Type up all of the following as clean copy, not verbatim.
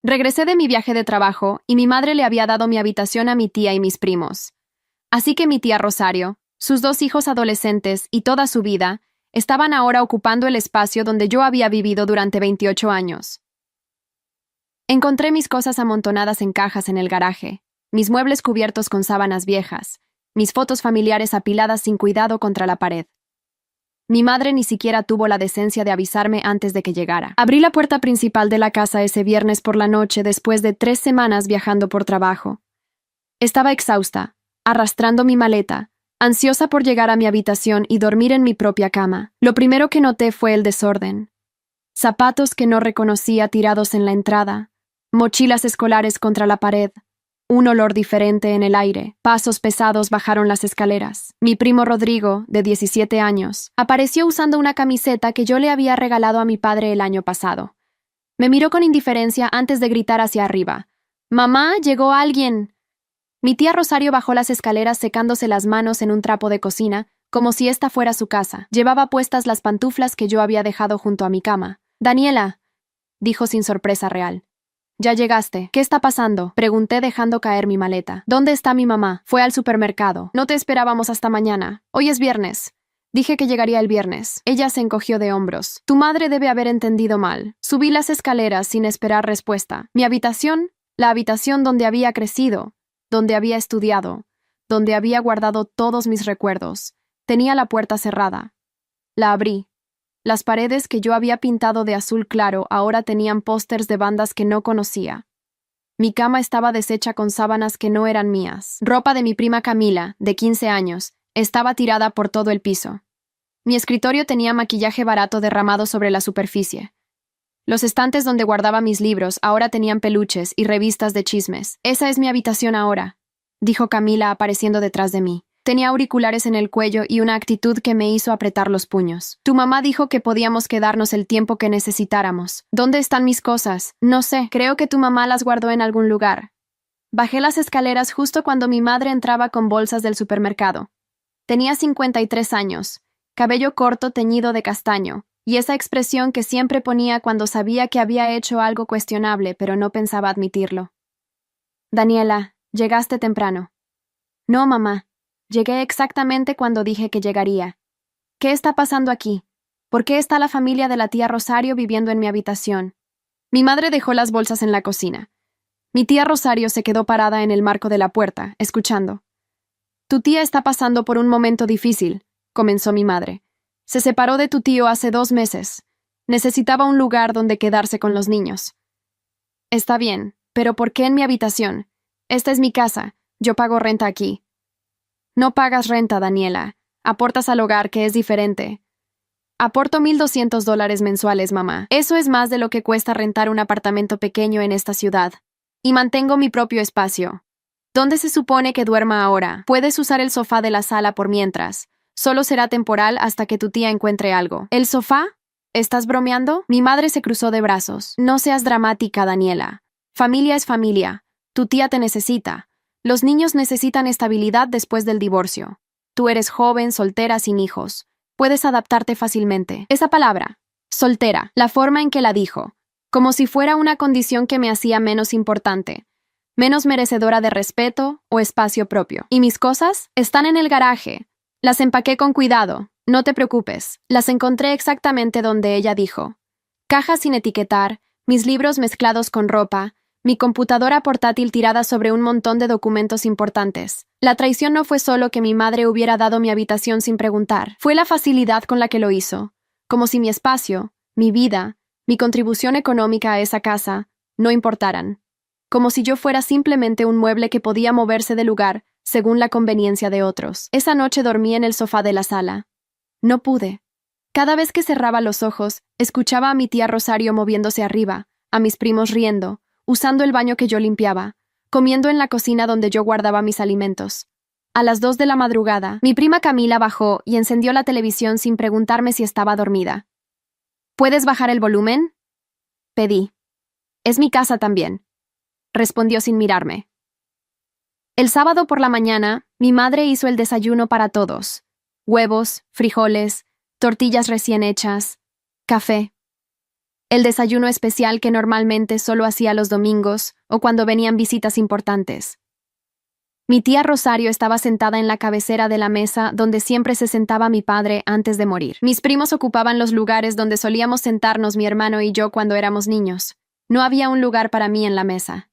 Regresé de mi viaje de trabajo y mi madre le había dado mi habitación a mi tía y mis primos. Así que mi tía Rosario, sus 2 hijos adolescentes y toda su vida, estaban ahora ocupando el espacio donde yo había vivido durante 28 años. Encontré mis cosas amontonadas en cajas en el garaje, mis muebles cubiertos con sábanas viejas, mis fotos familiares apiladas sin cuidado contra la pared. Mi madre ni siquiera tuvo la decencia de avisarme antes de que llegara. Abrí la puerta principal de la casa ese viernes por la noche después de 3 semanas viajando por trabajo. Estaba exhausta, arrastrando mi maleta, ansiosa por llegar a mi habitación y dormir en mi propia cama. Lo primero que noté fue el desorden. Zapatos que no reconocía tirados en la entrada, mochilas escolares contra la pared, un olor diferente en el aire. Pasos pesados bajaron las escaleras. Mi primo Rodrigo, de 17 años, apareció usando una camiseta que yo le había regalado a mi padre el año pasado. Me miró con indiferencia antes de gritar hacia arriba: «¡Mamá, llegó alguien!». Mi tía Rosario bajó las escaleras secándose las manos en un trapo de cocina, como si esta fuera su casa. Llevaba puestas las pantuflas que yo había dejado junto a mi cama. «Daniela», dijo sin sorpresa real. «¿Ya llegaste? ¿Qué está pasando?», pregunté dejando caer mi maleta. «¿Dónde está mi mamá?». «Fue al supermercado. No te esperábamos hasta mañana. Hoy es viernes». Dije que llegaría el viernes. Ella se encogió de hombros. «Tu madre debe haber entendido mal». Subí las escaleras sin esperar respuesta. Mi habitación, la habitación donde había crecido, donde había estudiado, donde había guardado todos mis recuerdos, tenía la puerta cerrada. La abrí. Las paredes que yo había pintado de azul claro ahora tenían pósters de bandas que no conocía. Mi cama estaba deshecha con sábanas que no eran mías. Ropa de mi prima Camila, de 15 años, estaba tirada por todo el piso. Mi escritorio tenía maquillaje barato derramado sobre la superficie. Los estantes donde guardaba mis libros ahora tenían peluches y revistas de chismes. «Esa es mi habitación ahora», dijo Camila apareciendo detrás de mí. Tenía auriculares en el cuello y una actitud que me hizo apretar los puños. «Tu mamá dijo que podíamos quedarnos el tiempo que necesitáramos». «¿Dónde están mis cosas?». «No sé, creo que tu mamá las guardó en algún lugar». Bajé las escaleras justo cuando mi madre entraba con bolsas del supermercado. Tenía 53 años, cabello corto teñido de castaño, y esa expresión que siempre ponía cuando sabía que había hecho algo cuestionable, pero no pensaba admitirlo. «Daniela, llegaste temprano». «No, mamá. Llegué exactamente cuando dije que llegaría». «¿Qué está pasando aquí? ¿Por qué está la familia de la tía Rosario viviendo en mi habitación?». Mi madre dejó las bolsas en la cocina. Mi tía Rosario se quedó parada en el marco de la puerta, escuchando. «Tu tía está pasando por un momento difícil», comenzó mi madre. «Se separó de tu tío hace 2 meses. Necesitaba un lugar donde quedarse con los niños». «Está bien, pero ¿por qué en mi habitación? Esta es mi casa. Yo pago renta aquí». «No pagas renta, Daniela. Aportas al hogar, que es diferente». «Aporto $1,200 mensuales, mamá. Eso es más de lo que cuesta rentar un apartamento pequeño en esta ciudad. Y mantengo mi propio espacio». «¿Dónde se supone que duerma ahora? Puedes usar el sofá de la sala por mientras. Solo será temporal hasta que tu tía encuentre algo». «¿El sofá? ¿Estás bromeando?». Mi madre se cruzó de brazos. «No seas dramática, Daniela. Familia es familia. Tu tía te necesita. Los niños necesitan estabilidad después del divorcio. Tú eres joven, soltera, sin hijos. Puedes adaptarte fácilmente». Esa palabra, soltera, la forma en que la dijo, como si fuera una condición que me hacía menos importante, menos merecedora de respeto o espacio propio. «¿Y mis cosas? Están en el garaje. Las empaqué con cuidado. No te preocupes». Las encontré exactamente donde ella dijo. Cajas sin etiquetar, mis libros mezclados con ropa, mi computadora portátil tirada sobre un montón de documentos importantes. La traición no fue solo que mi madre hubiera dado mi habitación sin preguntar, fue la facilidad con la que lo hizo, como si mi espacio, mi vida, mi contribución económica a esa casa, no importaran. Como si yo fuera simplemente un mueble que podía moverse de lugar según la conveniencia de otros. Esa noche dormí en el sofá de la sala. No pude. Cada vez que cerraba los ojos, escuchaba a mi tía Rosario moviéndose arriba, a mis primos riendo, usando el baño que yo limpiaba, comiendo en la cocina donde yo guardaba mis alimentos. A las 2 de la madrugada, mi prima Camila bajó y encendió la televisión sin preguntarme si estaba dormida. «¿Puedes bajar el volumen?», pedí. «Es mi casa también», respondió sin mirarme. El sábado por la mañana, mi madre hizo el desayuno para todos. Huevos, frijoles, tortillas recién hechas, café. El desayuno especial que normalmente solo hacía los domingos o cuando venían visitas importantes. Mi tía Rosario estaba sentada en la cabecera de la mesa donde siempre se sentaba mi padre antes de morir. Mis primos ocupaban los lugares donde solíamos sentarnos mi hermano y yo cuando éramos niños. No había un lugar para mí en la mesa.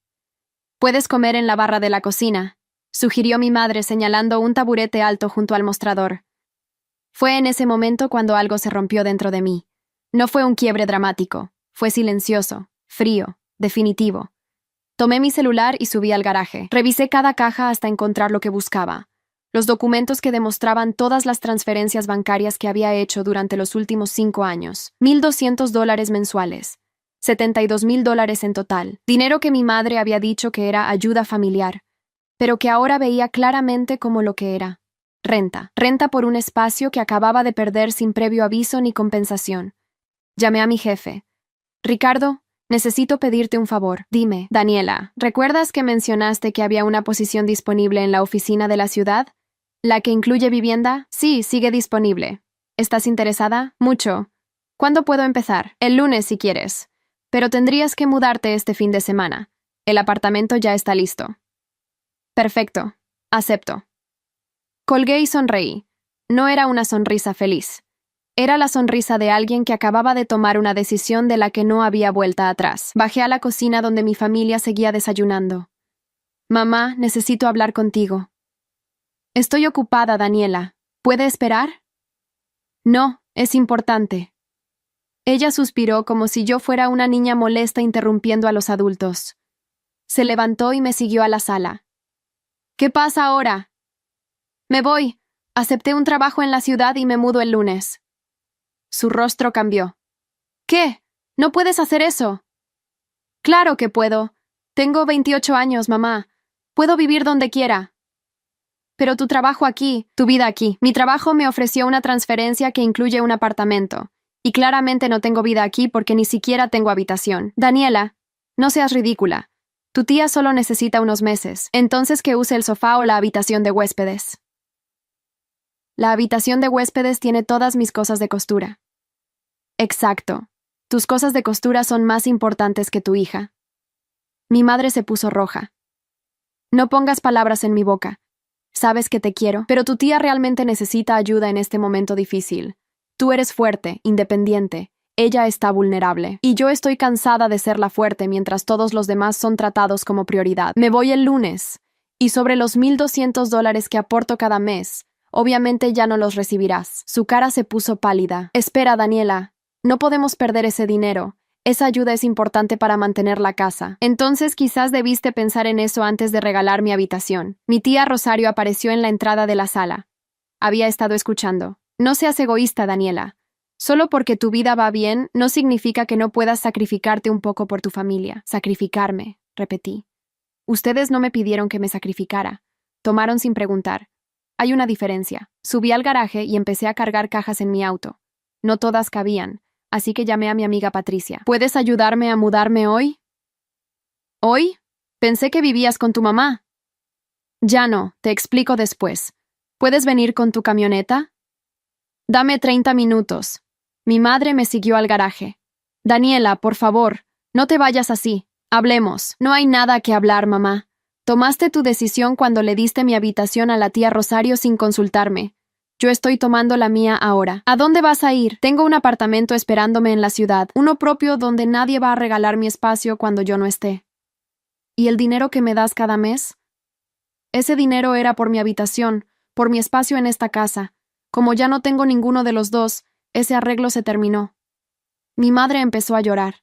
«Puedes comer en la barra de la cocina», sugirió mi madre señalando un taburete alto junto al mostrador. Fue en ese momento cuando algo se rompió dentro de mí. No fue un quiebre dramático, fue silencioso, frío, definitivo. Tomé mi celular y subí al garaje. Revisé cada caja hasta encontrar lo que buscaba. Los documentos que demostraban todas las transferencias bancarias que había hecho durante los últimos 5 años. $1,200 mensuales. $72,000 en total. Dinero que mi madre había dicho que era ayuda familiar, pero que ahora veía claramente como lo que era. Renta. Renta por un espacio que acababa de perder sin previo aviso ni compensación. Llamé a mi jefe. «Ricardo, necesito pedirte un favor. Dime, Daniela, ¿recuerdas que mencionaste que había una posición disponible en la oficina de la ciudad? ¿La que incluye vivienda? Sí, sigue disponible. ¿Estás interesada? Mucho. ¿Cuándo puedo empezar? El lunes si quieres. Pero tendrías que mudarte este fin de semana. El apartamento ya está listo». «Perfecto. Acepto». Colgué y sonreí. No era una sonrisa feliz. Era la sonrisa de alguien que acababa de tomar una decisión de la que no había vuelta atrás. Bajé a la cocina donde mi familia seguía desayunando. «Mamá, necesito hablar contigo». «Estoy ocupada, Daniela. ¿Puede esperar?» «No, es importante». Ella suspiró como si yo fuera una niña molesta interrumpiendo a los adultos. Se levantó y me siguió a la sala. «¿Qué pasa ahora?» «Me voy. Acepté un trabajo en la ciudad y me mudo el lunes». Su rostro cambió. «¿Qué? ¿No puedes hacer eso?» «Claro que puedo. Tengo 28 años, mamá. Puedo vivir donde quiera». «Pero tu trabajo aquí, tu vida aquí. Mi trabajo me ofreció una transferencia que incluye un apartamento. Y claramente no tengo vida aquí porque ni siquiera tengo habitación. Daniela, no seas ridícula. Tu tía solo necesita unos meses. Entonces que use el sofá o la habitación de huéspedes». «La habitación de huéspedes tiene todas mis cosas de costura». «Exacto. Tus cosas de costura son más importantes que tu hija». Mi madre se puso roja. «No pongas palabras en mi boca. Sabes que te quiero, pero tu tía realmente necesita ayuda en este momento difícil. Tú eres fuerte, independiente. Ella está vulnerable. Y yo estoy cansada de ser la fuerte mientras todos los demás son tratados como prioridad. Me voy el lunes. Y sobre los $1,200 que aporto cada mes, obviamente ya no los recibirás». Su cara se puso pálida. «Espera, Daniela. No podemos perder ese dinero. Esa ayuda es importante para mantener la casa. Entonces quizás debiste pensar en eso antes de regalar mi habitación». Mi tía Rosario apareció en la entrada de la sala. Había estado escuchando. «No seas egoísta, Daniela. Solo porque tu vida va bien, no significa que no puedas sacrificarte un poco por tu familia». «Sacrificarme», repetí. «Ustedes no me pidieron que me sacrificara. Tomaron sin preguntar. Hay una diferencia». Subí al garaje y empecé a cargar cajas en mi auto. No todas cabían, así que llamé a mi amiga Patricia. «¿Puedes ayudarme a mudarme hoy?» «¿Hoy? Pensé que vivías con tu mamá». «Ya no, te explico después. ¿Puedes venir con tu camioneta?» «Dame 30 minutos». Mi madre me siguió al garaje. «Daniela, por favor, no te vayas así. Hablemos». «No hay nada que hablar, mamá. Tomaste tu decisión cuando le diste mi habitación a la tía Rosario sin consultarme. Yo estoy tomando la mía ahora». «¿A dónde vas a ir? Tengo un apartamento esperándome en la ciudad, uno propio donde nadie va a regalar mi espacio cuando yo no esté». «¿Y el dinero que me das cada mes?» «Ese dinero era por mi habitación, por mi espacio en esta casa. Como ya no tengo ninguno de los dos, ese arreglo se terminó». Mi madre empezó a llorar.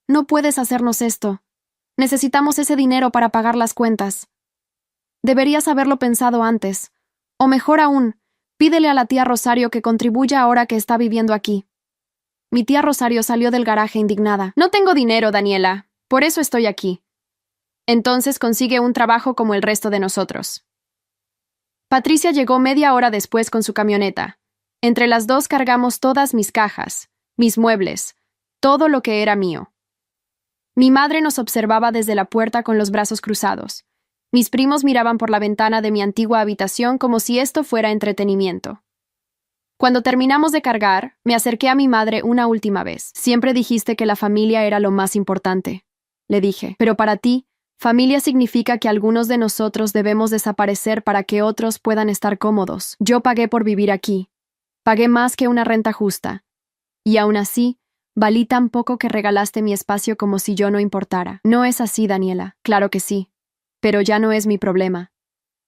«No puedes hacernos esto. Necesitamos ese dinero para pagar las cuentas. Deberías haberlo pensado antes. O mejor aún, pídele a la tía Rosario que contribuya ahora que está viviendo aquí». Mi tía Rosario salió del garaje indignada. «No tengo dinero, Daniela. Por eso estoy aquí». «Entonces consigue un trabajo como el resto de nosotros». Patricia llegó media hora después con su camioneta. Entre las dos cargamos todas mis cajas, mis muebles, todo lo que era mío. Mi madre nos observaba desde la puerta con los brazos cruzados. Mis primos miraban por la ventana de mi antigua habitación como si esto fuera entretenimiento. Cuando terminamos de cargar, me acerqué a mi madre una última vez. Siempre dijiste que la familia era lo más importante, le dije. Pero para ti, familia significa que algunos de nosotros debemos desaparecer para que otros puedan estar cómodos. Yo pagué por vivir aquí. Pagué más que una renta justa. Y aún así, valí tan poco que regalaste mi espacio como si yo no importara. No es así, Daniela. Claro que sí. Pero ya no es mi problema.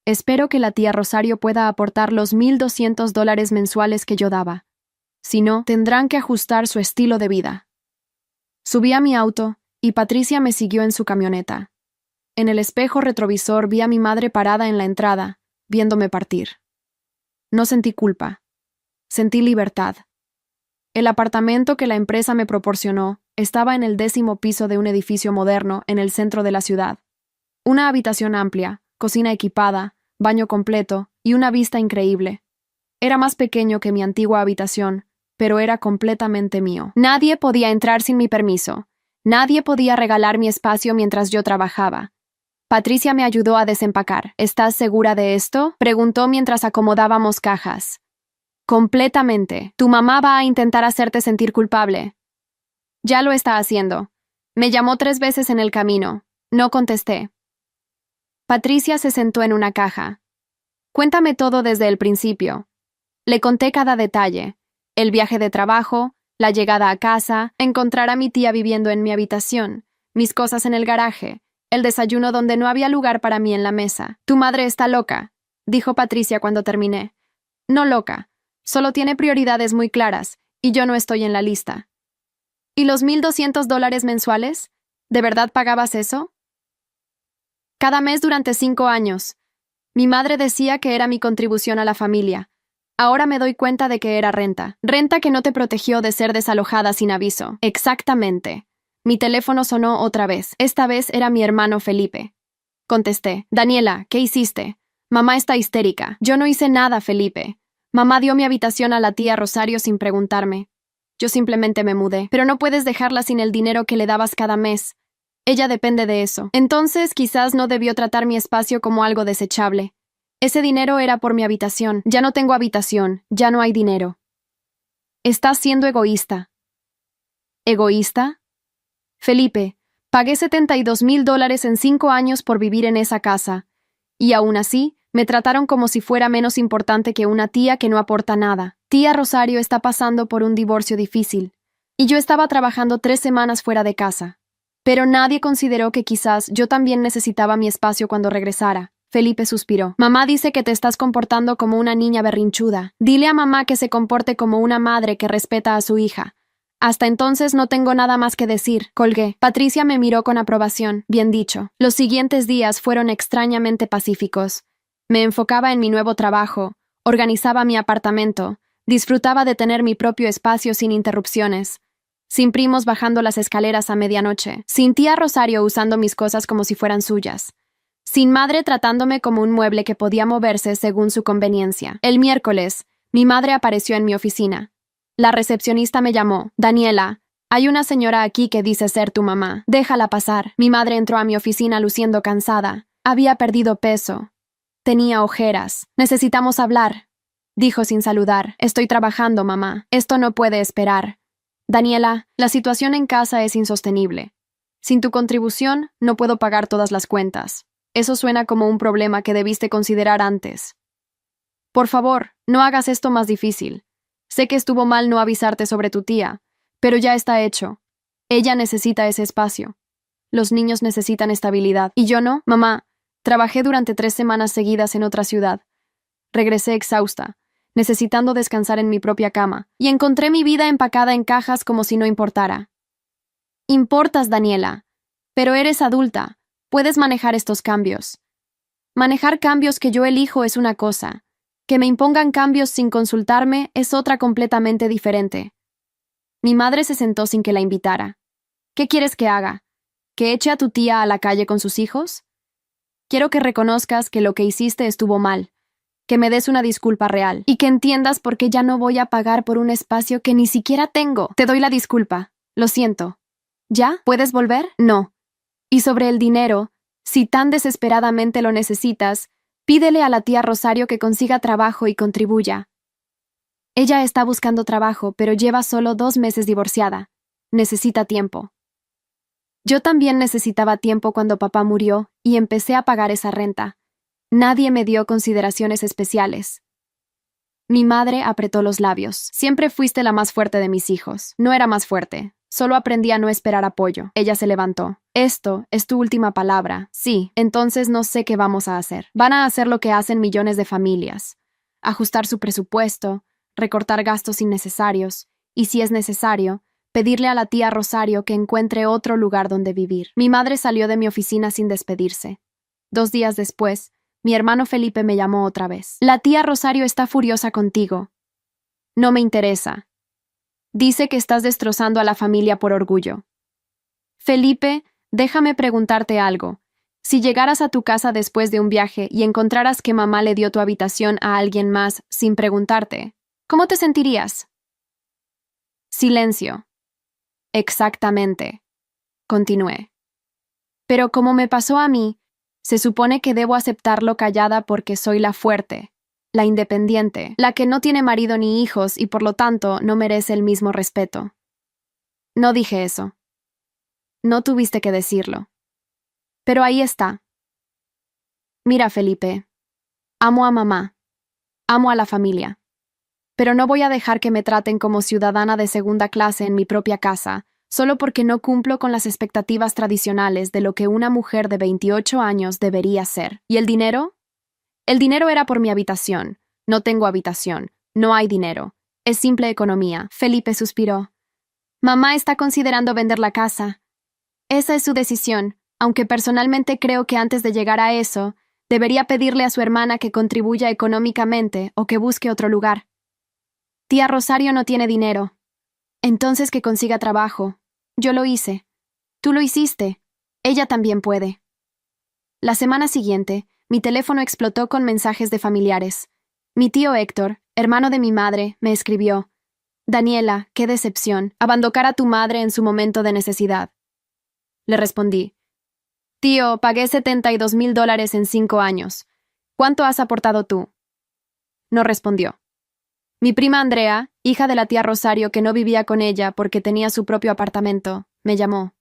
Espero que la tía Rosario pueda aportar los $1,200 mensuales que yo daba. Si no, tendrán que ajustar su estilo de vida. Subí a mi auto y Patricia me siguió en su camioneta. En el espejo retrovisor vi a mi madre parada en la entrada, viéndome partir. No sentí culpa. Sentí libertad. El apartamento que la empresa me proporcionó estaba en el 10º piso de un edificio moderno en el centro de la ciudad. Una habitación amplia, cocina equipada, baño completo y una vista increíble. Era más pequeño que mi antigua habitación, pero era completamente mío. Nadie podía entrar sin mi permiso. Nadie podía regalar mi espacio mientras yo trabajaba. Patricia me ayudó a desempacar. ¿Estás segura de esto?, preguntó mientras acomodábamos cajas. Completamente. Tu mamá va a intentar hacerte sentir culpable. Ya lo está haciendo. Me llamó 3 veces en el camino. No contesté. Patricia se sentó en una caja. Cuéntame todo desde el principio. Le conté cada detalle. El viaje de trabajo, la llegada a casa, encontrar a mi tía viviendo en mi habitación, mis cosas en el garaje, el desayuno donde no había lugar para mí en la mesa. Tu madre está loca, dijo Patricia cuando terminé. No loca, solo tiene prioridades muy claras, y yo no estoy en la lista. ¿Y los $1,200 mensuales? ¿De verdad pagabas eso? Cada mes durante 5 años. Mi madre decía que era mi contribución a la familia. Ahora me doy cuenta de que era renta. Renta que no te protegió de ser desalojada sin aviso. Exactamente. Mi teléfono sonó otra vez. Esta vez era mi hermano Felipe. Contesté. Daniela, ¿qué hiciste? Mamá está histérica. Yo no hice nada, Felipe. Mamá dio mi habitación a la tía Rosario sin preguntarme. Yo simplemente me mudé. Pero no puedes dejarla sin el dinero que le dabas cada mes. Ella depende de eso. Entonces, quizás no debió tratar mi espacio como algo desechable. Ese dinero era por mi habitación. Ya no tengo habitación. Ya no hay dinero. Estás siendo egoísta. ¿Egoísta? Felipe, pagué $72,000 en 5 años por vivir en esa casa. Y aún así, me trataron como si fuera menos importante que una tía que no aporta nada. Tía Rosario está pasando por un divorcio difícil. Y yo estaba trabajando 3 semanas fuera de casa. Pero nadie consideró que quizás yo también necesitaba mi espacio cuando regresara. Felipe suspiró. Mamá dice que te estás comportando como una niña berrinchuda. Dile a mamá que se comporte como una madre que respeta a su hija. Hasta entonces no tengo nada más que decir. Colgué. Patricia me miró con aprobación. Bien dicho. Los siguientes días fueron extrañamente pacíficos. Me enfocaba en mi nuevo trabajo, organizaba mi apartamento, disfrutaba de tener mi propio espacio sin interrupciones. Sin primos bajando las escaleras a medianoche, sin tía Rosario usando mis cosas como si fueran suyas, sin madre tratándome como un mueble que podía moverse según su conveniencia. El miércoles, mi madre apareció en mi oficina. La recepcionista me llamó. Daniela, hay una señora aquí que dice ser tu mamá. Déjala pasar. Mi madre entró a mi oficina luciendo cansada. Había perdido peso. Tenía ojeras. Necesitamos hablar, dijo sin saludar. Estoy trabajando, mamá. Esto no puede esperar. Daniela, la situación en casa es insostenible. Sin tu contribución, no puedo pagar todas las cuentas. Eso suena como un problema que debiste considerar antes. Por favor, no hagas esto más difícil. Sé que estuvo mal no avisarte sobre tu tía, pero ya está hecho. Ella necesita ese espacio. Los niños necesitan estabilidad. ¿Y yo no? Mamá, trabajé durante 3 semanas seguidas en otra ciudad. Regresé exhausta, necesitando descansar en mi propia cama, y encontré mi vida empacada en cajas como si no importara. Importas, Daniela, pero eres adulta, puedes manejar estos cambios. Manejar cambios que yo elijo es una cosa, que me impongan cambios sin consultarme es otra completamente diferente. Mi madre se sentó sin que la invitara. ¿Qué quieres que haga? ¿Que eche a tu tía a la calle con sus hijos? Quiero que reconozcas que lo que hiciste estuvo mal, que me des una disculpa real y que entiendas por qué ya no voy a pagar por un espacio que ni siquiera tengo. Te doy la disculpa. Lo siento. ¿Ya? ¿Puedes volver? No. Y sobre el dinero, si tan desesperadamente lo necesitas, pídele a la tía Rosario que consiga trabajo y contribuya. Ella está buscando trabajo, pero lleva solo 2 meses divorciada. Necesita tiempo. Yo también necesitaba tiempo cuando papá murió y empecé a pagar esa renta. Nadie me dio consideraciones especiales. Mi madre apretó los labios. Siempre fuiste la más fuerte de mis hijos. No era más fuerte. Solo aprendí a no esperar apoyo. Ella se levantó. Esto es tu última palabra. Sí, entonces no sé qué vamos a hacer. Van a hacer lo que hacen millones de familias. Ajustar su presupuesto, recortar gastos innecesarios, y si es necesario, pedirle a la tía Rosario que encuentre otro lugar donde vivir. Mi madre salió de mi oficina sin despedirse. 2 días después, mi hermano Felipe me llamó otra vez. La tía Rosario está furiosa contigo. No me interesa. Dice que estás destrozando a la familia por orgullo. Felipe, déjame preguntarte algo. Si llegaras a tu casa después de un viaje y encontraras que mamá le dio tu habitación a alguien más sin preguntarte, ¿cómo te sentirías? Silencio. Exactamente. Continué. Pero como me pasó a mí, se supone que debo aceptarlo callada porque soy la fuerte, la independiente, la que no tiene marido ni hijos y por lo tanto no merece el mismo respeto. No dije eso. No tuviste que decirlo. Pero ahí está. Mira, Felipe, amo a mamá, amo a la familia, pero no voy a dejar que me traten como ciudadana de segunda clase en mi propia casa, solo porque no cumplo con las expectativas tradicionales de lo que una mujer de 28 años debería ser. ¿Y el dinero? El dinero era por mi habitación. No tengo habitación. No hay dinero. Es simple economía. Felipe suspiró. Mamá está considerando vender la casa. Esa es su decisión, aunque personalmente creo que antes de llegar a eso, debería pedirle a su hermana que contribuya económicamente o que busque otro lugar. Tía Rosario no tiene dinero. Entonces que consiga trabajo. Yo lo hice. Tú lo hiciste. Ella también puede. La semana siguiente, mi teléfono explotó con mensajes de familiares. Mi tío Héctor, hermano de mi madre, me escribió: Daniela, qué decepción, abandonar a tu madre en su momento de necesidad. Le respondí: Tío, pagué $72,000 en 5 años. ¿Cuánto has aportado tú? No respondió. Mi prima Andrea, hija de la tía Rosario que no vivía con ella porque tenía su propio apartamento, me llamó.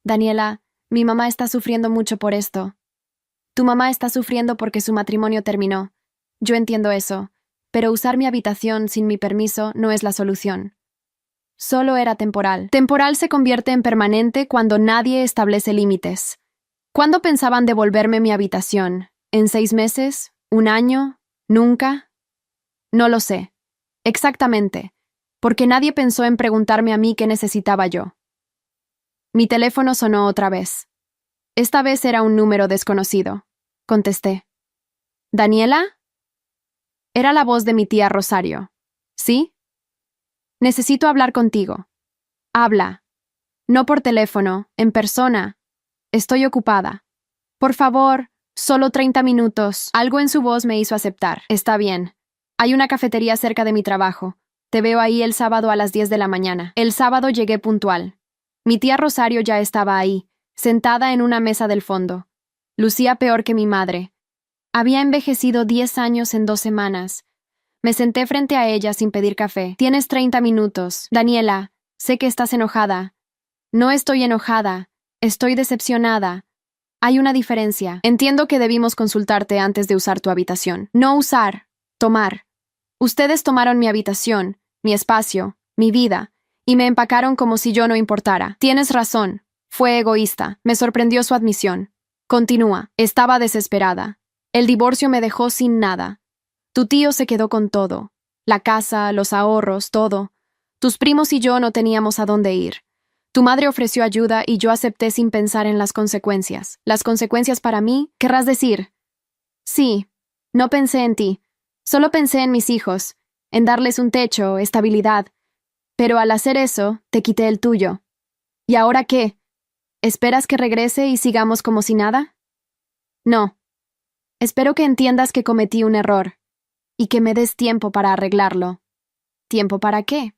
Daniela, mi mamá está sufriendo mucho por esto. Tu mamá está sufriendo porque su matrimonio terminó. Yo entiendo eso, pero usar mi habitación sin mi permiso no es la solución. Solo era temporal. Temporal se convierte en permanente cuando nadie establece límites. ¿Cuándo pensaban devolverme mi habitación? ¿En 6 meses? ¿1 año? ¿Nunca? No lo sé. Exactamente, porque nadie pensó en preguntarme a mí qué necesitaba yo. Mi teléfono sonó otra vez. Esta vez era un número desconocido. Contesté. ¿Daniela? Era la voz de mi tía Rosario. ¿Sí? Necesito hablar contigo. Habla. No por teléfono, en persona. Estoy ocupada. Por favor, solo 30 minutos. Algo en su voz me hizo aceptar. Está bien. Hay una cafetería cerca de mi trabajo. Te veo ahí el sábado a las 10 de la mañana. El sábado llegué puntual. Mi tía Rosario ya estaba ahí, sentada en una mesa del fondo. Lucía peor que mi madre. Había envejecido 10 años en 2 semanas. Me senté frente a ella sin pedir café. Tienes 30 minutos. Daniela, sé que estás enojada. No estoy enojada. Estoy decepcionada. Hay una diferencia. Entiendo que debimos consultarte antes de usar tu habitación. No usar. Tomar. Ustedes tomaron mi habitación, mi espacio, mi vida, y me empacaron como si yo no importara. Tienes razón. Fue egoísta. Me sorprendió su admisión. Continúa. Estaba desesperada. El divorcio me dejó sin nada. Tu tío se quedó con todo. La casa, los ahorros, todo. Tus primos y yo no teníamos a dónde ir. Tu madre ofreció ayuda y yo acepté sin pensar en las consecuencias. ¿Las consecuencias para mí? ¿Querrás decir? Sí. No pensé en ti. Solo pensé en mis hijos, en darles un techo, estabilidad. Pero al hacer eso, te quité el tuyo. ¿Y ahora qué? ¿Esperas que regrese y sigamos como si nada? No. Espero que entiendas que cometí un error y que me des tiempo para arreglarlo. ¿Tiempo para qué?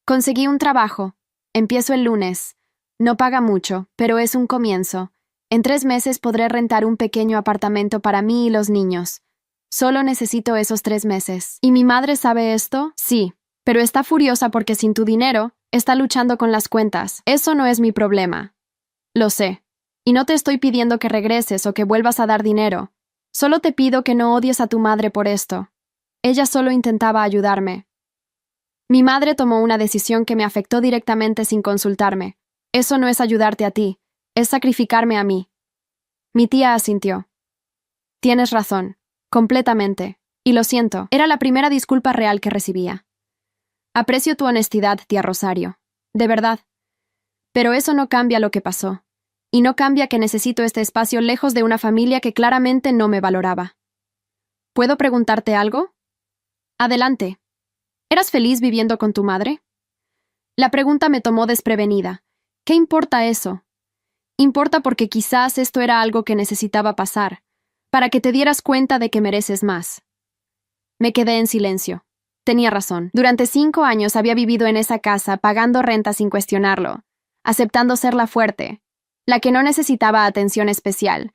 Conseguí un trabajo. Empiezo el lunes. No paga mucho, pero es un comienzo. En 3 meses podré rentar un pequeño apartamento para mí y los niños. Solo necesito esos 3 meses. ¿Y mi madre sabe esto? Sí, pero está furiosa porque sin tu dinero, está luchando con las cuentas. Eso no es mi problema. Lo sé. Y no te estoy pidiendo que regreses o que vuelvas a dar dinero. Solo te pido que no odies a tu madre por esto. Ella solo intentaba ayudarme. Mi madre tomó una decisión que me afectó directamente sin consultarme. Eso no es ayudarte a ti, es sacrificarme a mí. Mi tía asintió. Tienes razón, completamente. Y lo siento, era la primera disculpa real que recibía. Aprecio tu honestidad, tía Rosario. De verdad. Pero eso no cambia lo que pasó. Y no cambia que necesito este espacio lejos de una familia que claramente no me valoraba. ¿Puedo preguntarte algo? Adelante. ¿Eras feliz viviendo con tu madre? La pregunta me tomó desprevenida. ¿Qué importa eso? Importa porque quizás esto era algo que necesitaba pasar, para que te dieras cuenta de que mereces más. Me quedé en silencio. Tenía razón. Durante 5 años había vivido en esa casa pagando renta sin cuestionarlo, aceptando ser la fuerte, la que no necesitaba atención especial,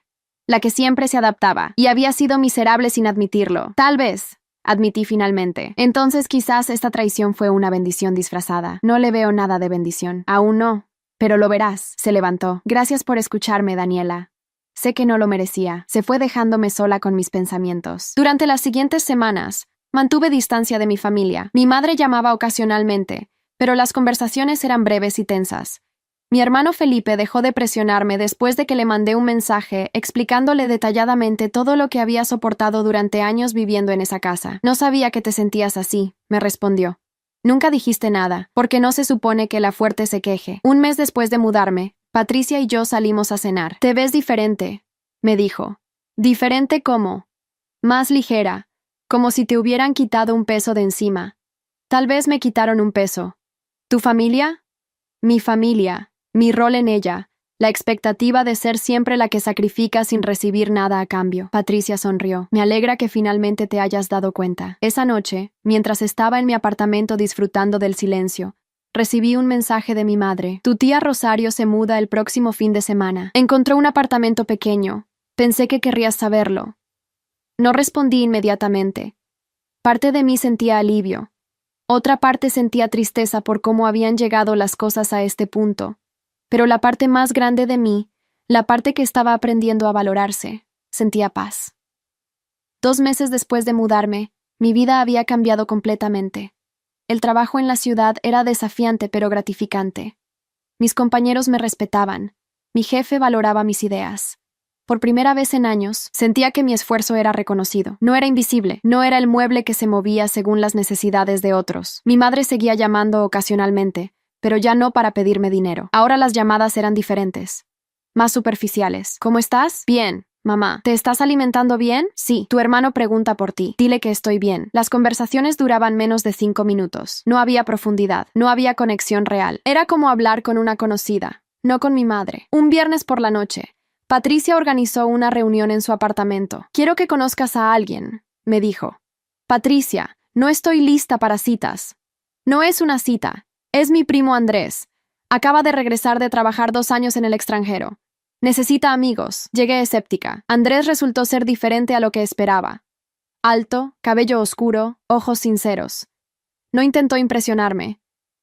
la que siempre se adaptaba, y había sido miserable sin admitirlo. Tal vez, admití finalmente. Entonces quizás esta traición fue una bendición disfrazada. No le veo nada de bendición. Aún no. Pero lo verás. Se levantó. Gracias por escucharme, Daniela. Sé que no lo merecía. Se fue dejándome sola con mis pensamientos. Durante las siguientes semanas, mantuve distancia de mi familia. Mi madre llamaba ocasionalmente, pero las conversaciones eran breves y tensas. Mi hermano Felipe dejó de presionarme después de que le mandé un mensaje explicándole detalladamente todo lo que había soportado durante años viviendo en esa casa. No sabía que te sentías así, me respondió. Nunca dijiste nada, porque no se supone que la fuerte se queje. Un mes después de mudarme, Patricia y yo salimos a cenar. Te ves diferente, me dijo. ¿Diferente cómo? Más ligera, como si te hubieran quitado un peso de encima. Tal vez me quitaron un peso. ¿Tu familia? Mi familia. Mi rol en ella, la expectativa de ser siempre la que sacrifica sin recibir nada a cambio. Patricia sonrió. Me alegra que finalmente te hayas dado cuenta. Esa noche, mientras estaba en mi apartamento disfrutando del silencio, recibí un mensaje de mi madre. Tu tía Rosario se muda el próximo fin de semana. Encontró un apartamento pequeño. Pensé que querrías saberlo. No respondí inmediatamente. Parte de mí sentía alivio. Otra parte sentía tristeza por cómo habían llegado las cosas a este punto. Pero la parte más grande de mí, la parte que estaba aprendiendo a valorarse, sentía paz. 2 meses después de mudarme, mi vida había cambiado completamente. El trabajo en la ciudad era desafiante pero gratificante. Mis compañeros me respetaban. Mi jefe valoraba mis ideas. Por primera vez en años, sentía que mi esfuerzo era reconocido. No era invisible, no era el mueble que se movía según las necesidades de otros. Mi madre seguía llamando ocasionalmente, pero ya no para pedirme dinero. Ahora las llamadas eran diferentes, más superficiales. ¿Cómo estás? Bien, mamá. ¿Te estás alimentando bien? Sí. Tu hermano pregunta por ti. Dile que estoy bien. Las conversaciones duraban menos de 5 minutos. No había profundidad, no había conexión real. Era como hablar con una conocida, no con mi madre. Un viernes por la noche, Patricia organizó una reunión en su apartamento. Quiero que conozcas a alguien, me dijo. Patricia, no estoy lista para citas. No es una cita. Es mi primo Andrés. Acaba de regresar de trabajar 2 años en el extranjero. Necesita amigos. Llegué escéptica. Andrés resultó ser diferente a lo que esperaba. Alto, cabello oscuro, ojos sinceros. No intentó impresionarme.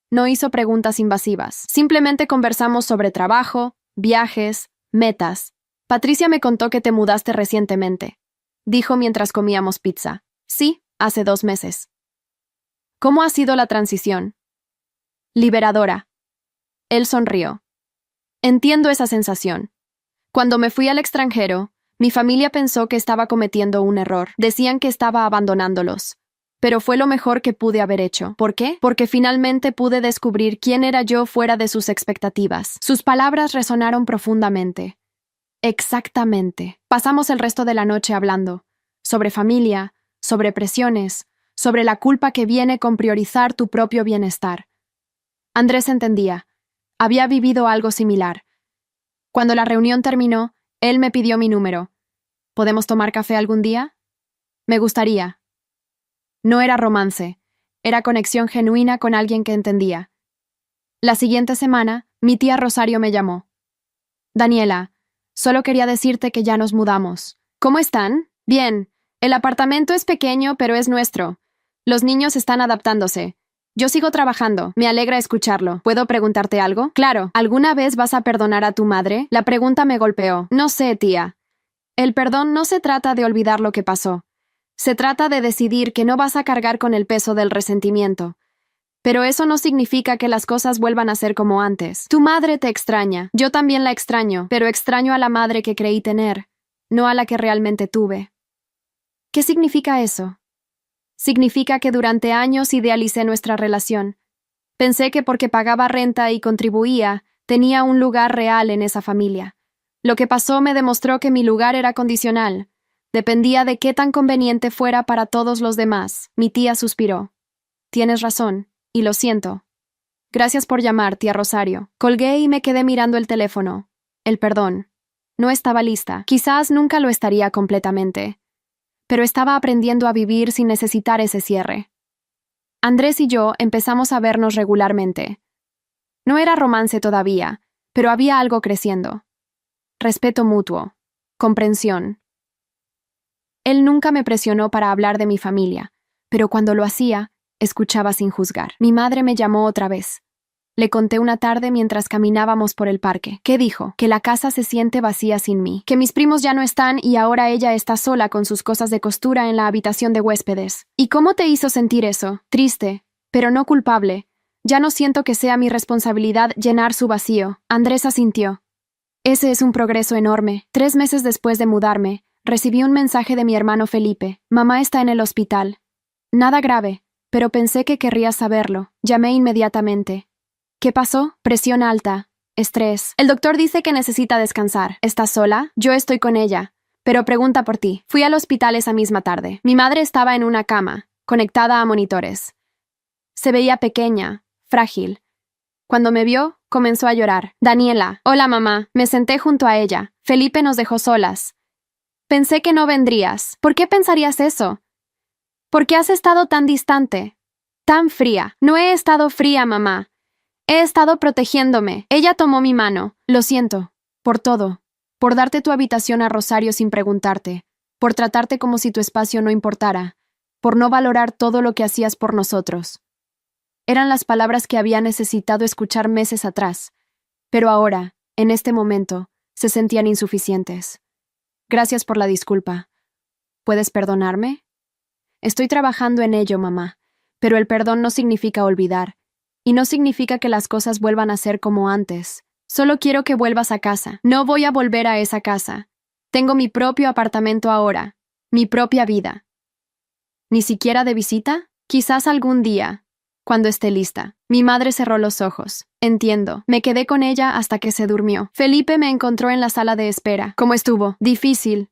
No hizo preguntas invasivas. Simplemente conversamos sobre trabajo, viajes, metas. Patricia me contó que te mudaste recientemente, dijo mientras comíamos pizza. Sí, hace 2 meses. ¿Cómo ha sido la transición? Liberadora. Él sonrió. Entiendo esa sensación. Cuando me fui al extranjero, mi familia pensó que estaba cometiendo un error. Decían que estaba abandonándolos. Pero fue lo mejor que pude haber hecho. ¿Por qué? Porque finalmente pude descubrir quién era yo fuera de sus expectativas. Sus palabras resonaron profundamente. Exactamente. Pasamos el resto de la noche hablando. Sobre familia, sobre presiones, sobre la culpa que viene con priorizar tu propio bienestar. Andrés entendía. Había vivido algo similar. Cuando la reunión terminó, él me pidió mi número. ¿Podemos tomar café algún día? Me gustaría. No era romance, era conexión genuina con alguien que entendía. La siguiente semana, mi tía Rosario me llamó. Daniela, solo quería decirte que ya nos mudamos. ¿Cómo están? Bien. El apartamento es pequeño, pero es nuestro. Los niños están adaptándose. Yo sigo trabajando. Me alegra escucharlo. ¿Puedo preguntarte algo? Claro. ¿Alguna vez vas a perdonar a tu madre? La pregunta me golpeó. No sé, tía. El perdón no se trata de olvidar lo que pasó. Se trata de decidir que no vas a cargar con el peso del resentimiento. Pero eso no significa que las cosas vuelvan a ser como antes. Tu madre te extraña. Yo también la extraño, pero extraño a la madre que creí tener, no a la que realmente tuve. ¿Qué significa eso? Significa que durante años idealicé nuestra relación. Pensé que porque pagaba renta y contribuía, tenía un lugar real en esa familia. Lo que pasó me demostró que mi lugar era condicional. Dependía de qué tan conveniente fuera para todos los demás. Mi tía suspiró. Tienes razón, y lo siento. Gracias por llamar, tía Rosario. Colgué y me quedé mirando el teléfono. El perdón. No estaba lista. Quizás nunca lo estaría completamente. Pero estaba aprendiendo a vivir sin necesitar ese cierre. Andrés y yo empezamos a vernos regularmente. No era romance todavía, pero había algo creciendo. Respeto mutuo. Comprensión. Él nunca me presionó para hablar de mi familia, pero cuando lo hacía, escuchaba sin juzgar. Mi madre me llamó otra vez. Le conté una tarde mientras caminábamos por el parque. ¿Qué dijo? Que la casa se siente vacía sin mí, que mis primos ya no están y ahora ella está sola con sus cosas de costura en la habitación de huéspedes. ¿Y cómo te hizo sentir eso? Triste, pero no culpable. Ya no siento que sea mi responsabilidad llenar su vacío. Andrés asintió. Ese es un progreso enorme. 3 meses después de mudarme, recibí un mensaje de mi hermano Felipe. Mamá está en el hospital. Nada grave, pero pensé que querrías saberlo. Llamé inmediatamente. ¿Qué pasó? Presión alta. Estrés. El doctor dice que necesita descansar. ¿Estás sola? Yo estoy con ella. Pero pregunta por ti. Fui al hospital esa misma tarde. Mi madre estaba en una cama, conectada a monitores. Se veía pequeña, frágil. Cuando me vio, comenzó a llorar. Daniela. Hola, mamá. Me senté junto a ella. Felipe nos dejó solas. Pensé que no vendrías. ¿Por qué pensarías eso? ¿Por qué has estado tan distante? Tan fría. No he estado fría, mamá. He estado protegiéndome. Ella tomó mi mano. Lo siento. Por todo. Por darte tu habitación a Rosario sin preguntarte. Por tratarte como si tu espacio no importara. Por no valorar todo lo que hacías por nosotros. Eran las palabras que había necesitado escuchar meses atrás. Pero ahora, en este momento, se sentían insuficientes. Gracias por la disculpa. ¿Puedes perdonarme? Estoy trabajando en ello, mamá. Pero el perdón no significa olvidar. Y no significa que las cosas vuelvan a ser como antes. Solo quiero que vuelvas a casa. No voy a volver a esa casa. Tengo mi propio apartamento ahora. Mi propia vida. ¿Ni siquiera de visita? Quizás algún día, cuando esté lista. Mi madre cerró los ojos. Entiendo. Me quedé con ella hasta que se durmió. Felipe me encontró en la sala de espera. ¿Cómo estuvo? Difícil.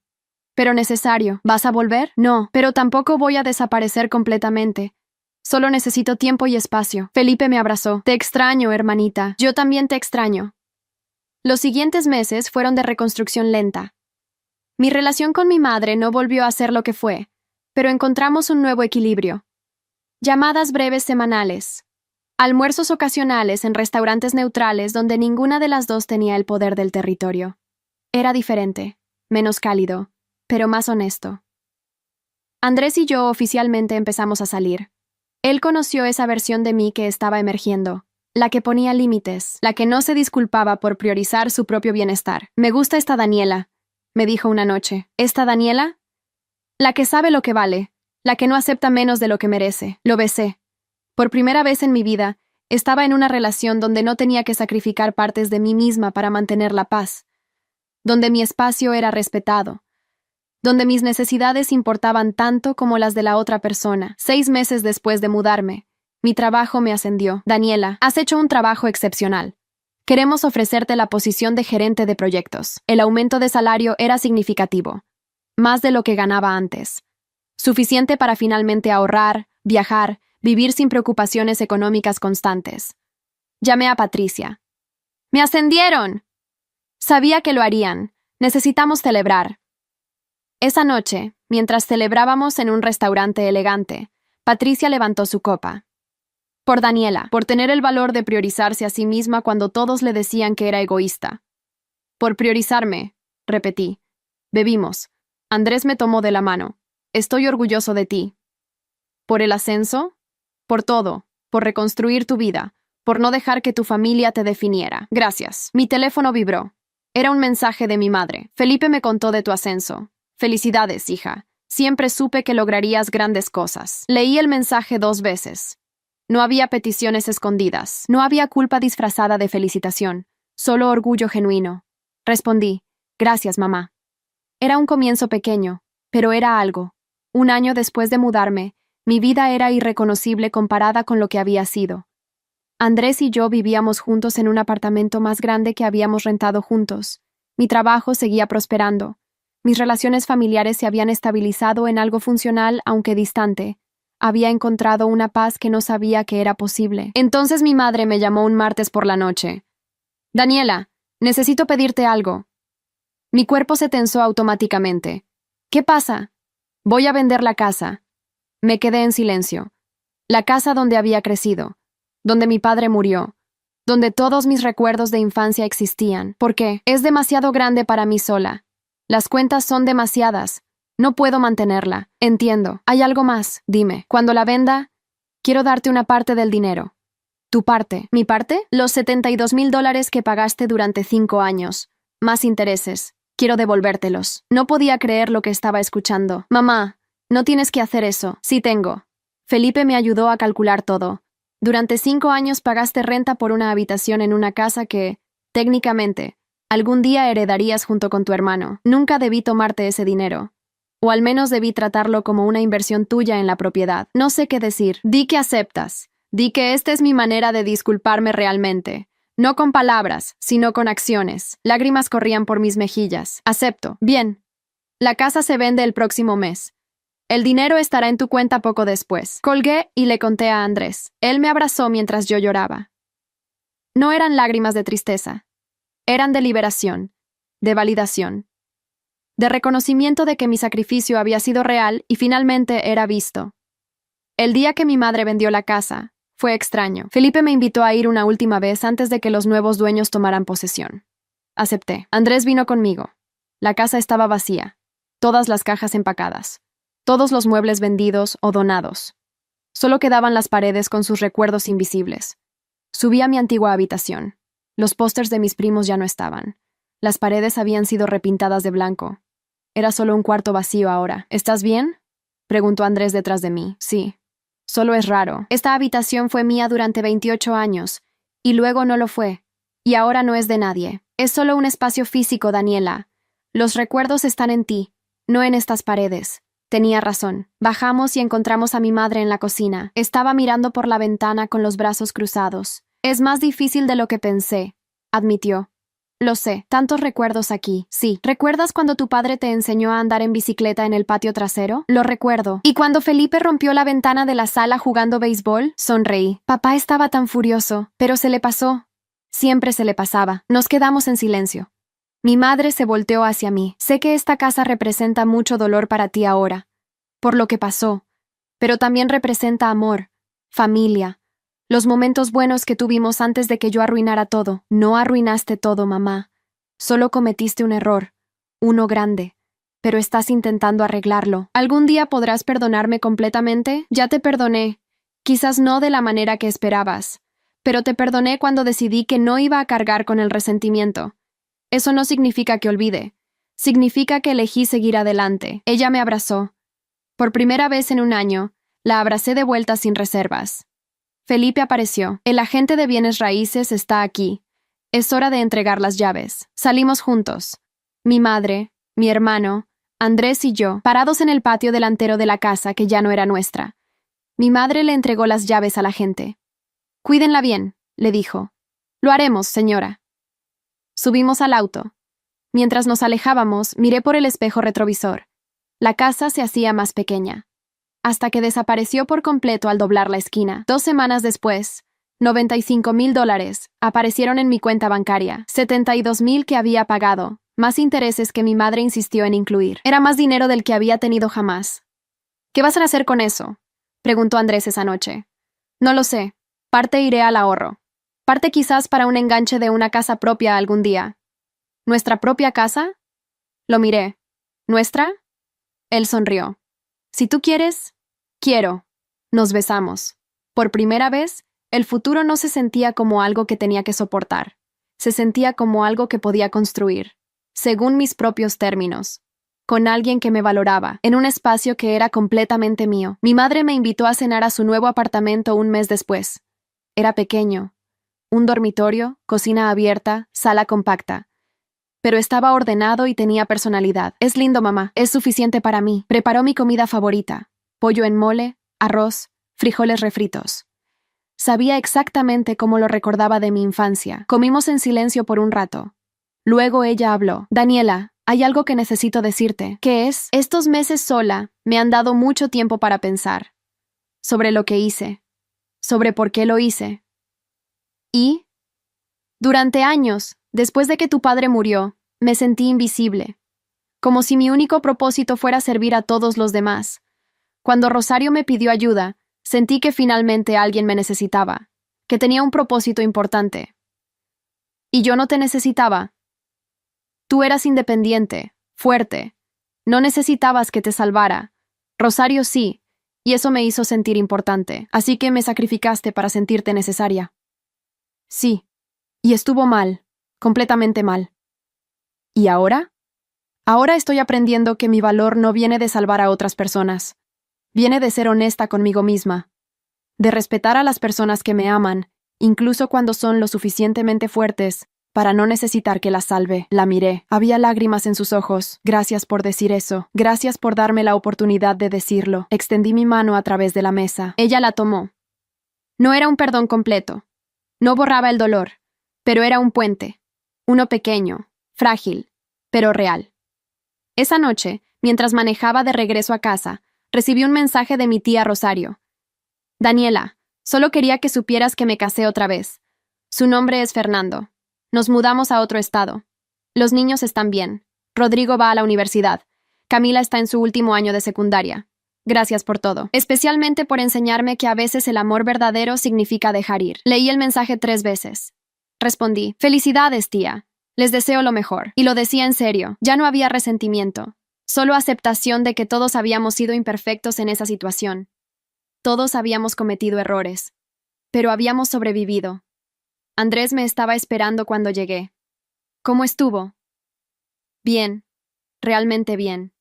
Pero necesario. ¿Vas a volver? No, pero tampoco voy a desaparecer completamente. Solo necesito tiempo y espacio. Felipe me abrazó. Te extraño, hermanita. Yo también te extraño. Los siguientes meses fueron de reconstrucción lenta. Mi relación con mi madre no volvió a ser lo que fue, pero encontramos un nuevo equilibrio. Llamadas breves semanales. Almuerzos ocasionales en restaurantes neutrales donde ninguna de las dos tenía el poder del territorio. Era diferente, menos cálido, pero más honesto. Andrés y yo oficialmente empezamos a salir. Él conoció esa versión de mí que estaba emergiendo, la que ponía límites, la que no se disculpaba por priorizar su propio bienestar. Me gusta esta Daniela, me dijo una noche. ¿Esta Daniela? La que sabe lo que vale, la que no acepta menos de lo que merece. Lo besé. Por primera vez en mi vida, estaba en una relación donde no tenía que sacrificar partes de mí misma para mantener la paz, donde mi espacio era respetado, donde mis necesidades importaban tanto como las de la otra persona. 6 meses después de mudarme, mi trabajo me ascendió. Daniela, has hecho un trabajo excepcional. Queremos ofrecerte la posición de gerente de proyectos. El aumento de salario era significativo, más de lo que ganaba antes. Suficiente para finalmente ahorrar, viajar, vivir sin preocupaciones económicas constantes. Llamé a Patricia. ¡Me ascendieron! Sabía que lo harían. Necesitamos celebrar. Esa noche, mientras celebrábamos en un restaurante elegante, Patricia levantó su copa. Por Daniela, por tener el valor de priorizarse a sí misma cuando todos le decían que era egoísta. Por priorizarme, repetí. Bebimos. Andrés me tomó de la mano. Estoy orgulloso de ti. ¿Por el ascenso? Por todo. Por reconstruir tu vida. Por no dejar que tu familia te definiera. Gracias. Mi teléfono vibró. Era un mensaje de mi madre. Felipe me contó de tu ascenso. Felicidades, hija. Siempre supe que lograrías grandes cosas. Leí el mensaje 2 veces. No había peticiones escondidas. No había culpa disfrazada de felicitación. Solo orgullo genuino. Respondí. Gracias, mamá. Era un comienzo pequeño, pero era algo. 1 año después de mudarme, mi vida era irreconocible comparada con lo que había sido. Andrés y yo vivíamos juntos en un apartamento más grande que habíamos rentado juntos. Mi trabajo seguía prosperando. Mis relaciones familiares se habían estabilizado en algo funcional, aunque distante. Había encontrado una paz que no sabía que era posible. Entonces mi madre me llamó un martes por la noche. Daniela, necesito pedirte algo. Mi cuerpo se tensó automáticamente. ¿Qué pasa? Voy a vender la casa. Me quedé en silencio. La casa donde había crecido, donde mi padre murió, donde todos mis recuerdos de infancia existían. ¿Por qué? Es demasiado grande para mí sola. Las cuentas son demasiadas. No puedo mantenerla. Entiendo. ¿Hay algo más? Dime. Cuando la venda, quiero darte una parte del dinero. ¿Tu parte? ¿Mi parte? Los $72,000 que pagaste durante 5 años. Más intereses. Quiero devolvértelos. No podía creer lo que estaba escuchando. Mamá, no tienes que hacer eso. Sí tengo. Felipe me ayudó a calcular todo. Durante 5 años pagaste renta por una habitación en una casa que, técnicamente, algún día heredarías junto con tu hermano. Nunca debí tomarte ese dinero. O al menos debí tratarlo como una inversión tuya en la propiedad. No sé qué decir. Di que aceptas. Di que esta es mi manera de disculparme realmente. No con palabras, sino con acciones. Lágrimas corrían por mis mejillas. Acepto. Bien. La casa se vende el próximo mes. El dinero estará en tu cuenta poco después. Colgué y le conté a Andrés. Él me abrazó mientras yo lloraba. No eran lágrimas de tristeza. Eran de liberación, de validación, de reconocimiento de que mi sacrificio había sido real y finalmente era visto. El día que mi madre vendió la casa, fue extraño. Felipe me invitó a ir una última vez antes de que los nuevos dueños tomaran posesión. Acepté. Andrés vino conmigo. La casa estaba vacía. Todas las cajas empacadas. Todos los muebles vendidos o donados. Solo quedaban las paredes con sus recuerdos invisibles. Subí a mi antigua habitación. Los pósters de mis primos ya no estaban. Las paredes habían sido repintadas de blanco. Era solo un cuarto vacío ahora. ¿Estás bien?, preguntó Andrés detrás de mí. Sí. Solo es raro. Esta habitación fue mía durante 28 años, y luego no lo fue. Y ahora no es de nadie. Es solo un espacio físico, Daniela. Los recuerdos están en ti, no en estas paredes. Tenía razón. Bajamos y encontramos a mi madre en la cocina. Estaba mirando por la ventana con los brazos cruzados. Es más difícil de lo que pensé, admitió. Lo sé, tantos recuerdos aquí. Sí. ¿Recuerdas cuando tu padre te enseñó a andar en bicicleta en el patio trasero? Lo recuerdo. ¿Y cuando Felipe rompió la ventana de la sala jugando béisbol? Sonreí. Papá estaba tan furioso, pero se le pasó. Siempre se le pasaba. Nos quedamos en silencio. Mi madre se volteó hacia mí. Sé que esta casa representa mucho dolor para ti ahora, por lo que pasó, pero también representa amor, familia. Los momentos buenos que tuvimos antes de que yo arruinara todo. No arruinaste todo, mamá. Solo cometiste un error. Uno grande. Pero estás intentando arreglarlo. ¿Algún día podrás perdonarme completamente? Ya te perdoné. Quizás no de la manera que esperabas. Pero te perdoné cuando decidí que no iba a cargar con el resentimiento. Eso no significa que olvide. Significa que elegí seguir adelante. Ella me abrazó. Por primera vez en 1 año, la abracé de vuelta sin reservas. Felipe apareció. El agente de bienes raíces está aquí. Es hora de entregar las llaves. Salimos juntos. Mi madre, mi hermano, Andrés y yo, parados en el patio delantero de la casa que ya no era nuestra. Mi madre le entregó las llaves al agente. Cuídenla bien, le dijo. Lo haremos, señora. Subimos al auto. Mientras nos alejábamos, miré por el espejo retrovisor. La casa se hacía más pequeña, hasta que desapareció por completo al doblar la esquina. 2 semanas después, $95,000 aparecieron en mi cuenta bancaria, 72,000 que había pagado, más intereses que mi madre insistió en incluir. Era más dinero del que había tenido jamás. ¿Qué vas a hacer con eso?, preguntó Andrés esa noche. No lo sé. Parte iré al ahorro. Parte quizás para un enganche de una casa propia algún día. ¿Nuestra propia casa? Lo miré. ¿Nuestra? Él sonrió. Si tú quieres, quiero. Nos besamos. Por primera vez, el futuro no se sentía como algo que tenía que soportar. Se sentía como algo que podía construir, según mis propios términos, con alguien que me valoraba, en un espacio que era completamente mío. Mi madre me invitó a cenar a su nuevo apartamento un mes después. Era pequeño. Un dormitorio, cocina abierta, sala compacta. Pero estaba ordenado y tenía personalidad. Es lindo, mamá. Es suficiente para mí. Preparó mi comida favorita. Pollo en mole, arroz, frijoles refritos. Sabía exactamente cómo lo recordaba de mi infancia. Comimos en silencio por un rato. Luego ella habló. Daniela, hay algo que necesito decirte. ¿Qué es? Estos meses sola me han dado mucho tiempo para pensar. Sobre lo que hice. Sobre por qué lo hice. Y, durante años, después de que tu padre murió, me sentí invisible. Como si mi único propósito fuera servir a todos los demás. Cuando Rosario me pidió ayuda, sentí que finalmente alguien me necesitaba, que tenía un propósito importante. Y yo no te necesitaba. Tú eras independiente, fuerte. No necesitabas que te salvara. Rosario sí, y eso me hizo sentir importante, así que me sacrificaste para sentirte necesaria. Sí, y estuvo mal, completamente mal. ¿Y ahora? Ahora estoy aprendiendo que mi valor no viene de salvar a otras personas. Viene de ser honesta conmigo misma, de respetar a las personas que me aman, incluso cuando son lo suficientemente fuertes para no necesitar que las salve. La miré. Había lágrimas en sus ojos. Gracias por decir eso. Gracias por darme la oportunidad de decirlo. Extendí mi mano a través de la mesa. Ella la tomó. No era un perdón completo. No borraba el dolor, pero era un puente. Uno pequeño, frágil, pero real. Esa noche, mientras manejaba de regreso a casa, recibí un mensaje de mi tía Rosario. Daniela, solo quería que supieras que me casé otra vez. Su nombre es Fernando. Nos mudamos a otro estado. Los niños están bien. Rodrigo va a la universidad. Camila está en su último año de secundaria. Gracias por todo. Especialmente por enseñarme que a veces el amor verdadero significa dejar ir. Leí el mensaje 3 veces. Respondí, felicidades, tía. Les deseo lo mejor. Y lo decía en serio. Ya no había resentimiento. Solo aceptación de que todos habíamos sido imperfectos en esa situación. Todos habíamos cometido errores. Pero habíamos sobrevivido. Andrés me estaba esperando cuando llegué. ¿Cómo estuvo? Bien. Realmente bien.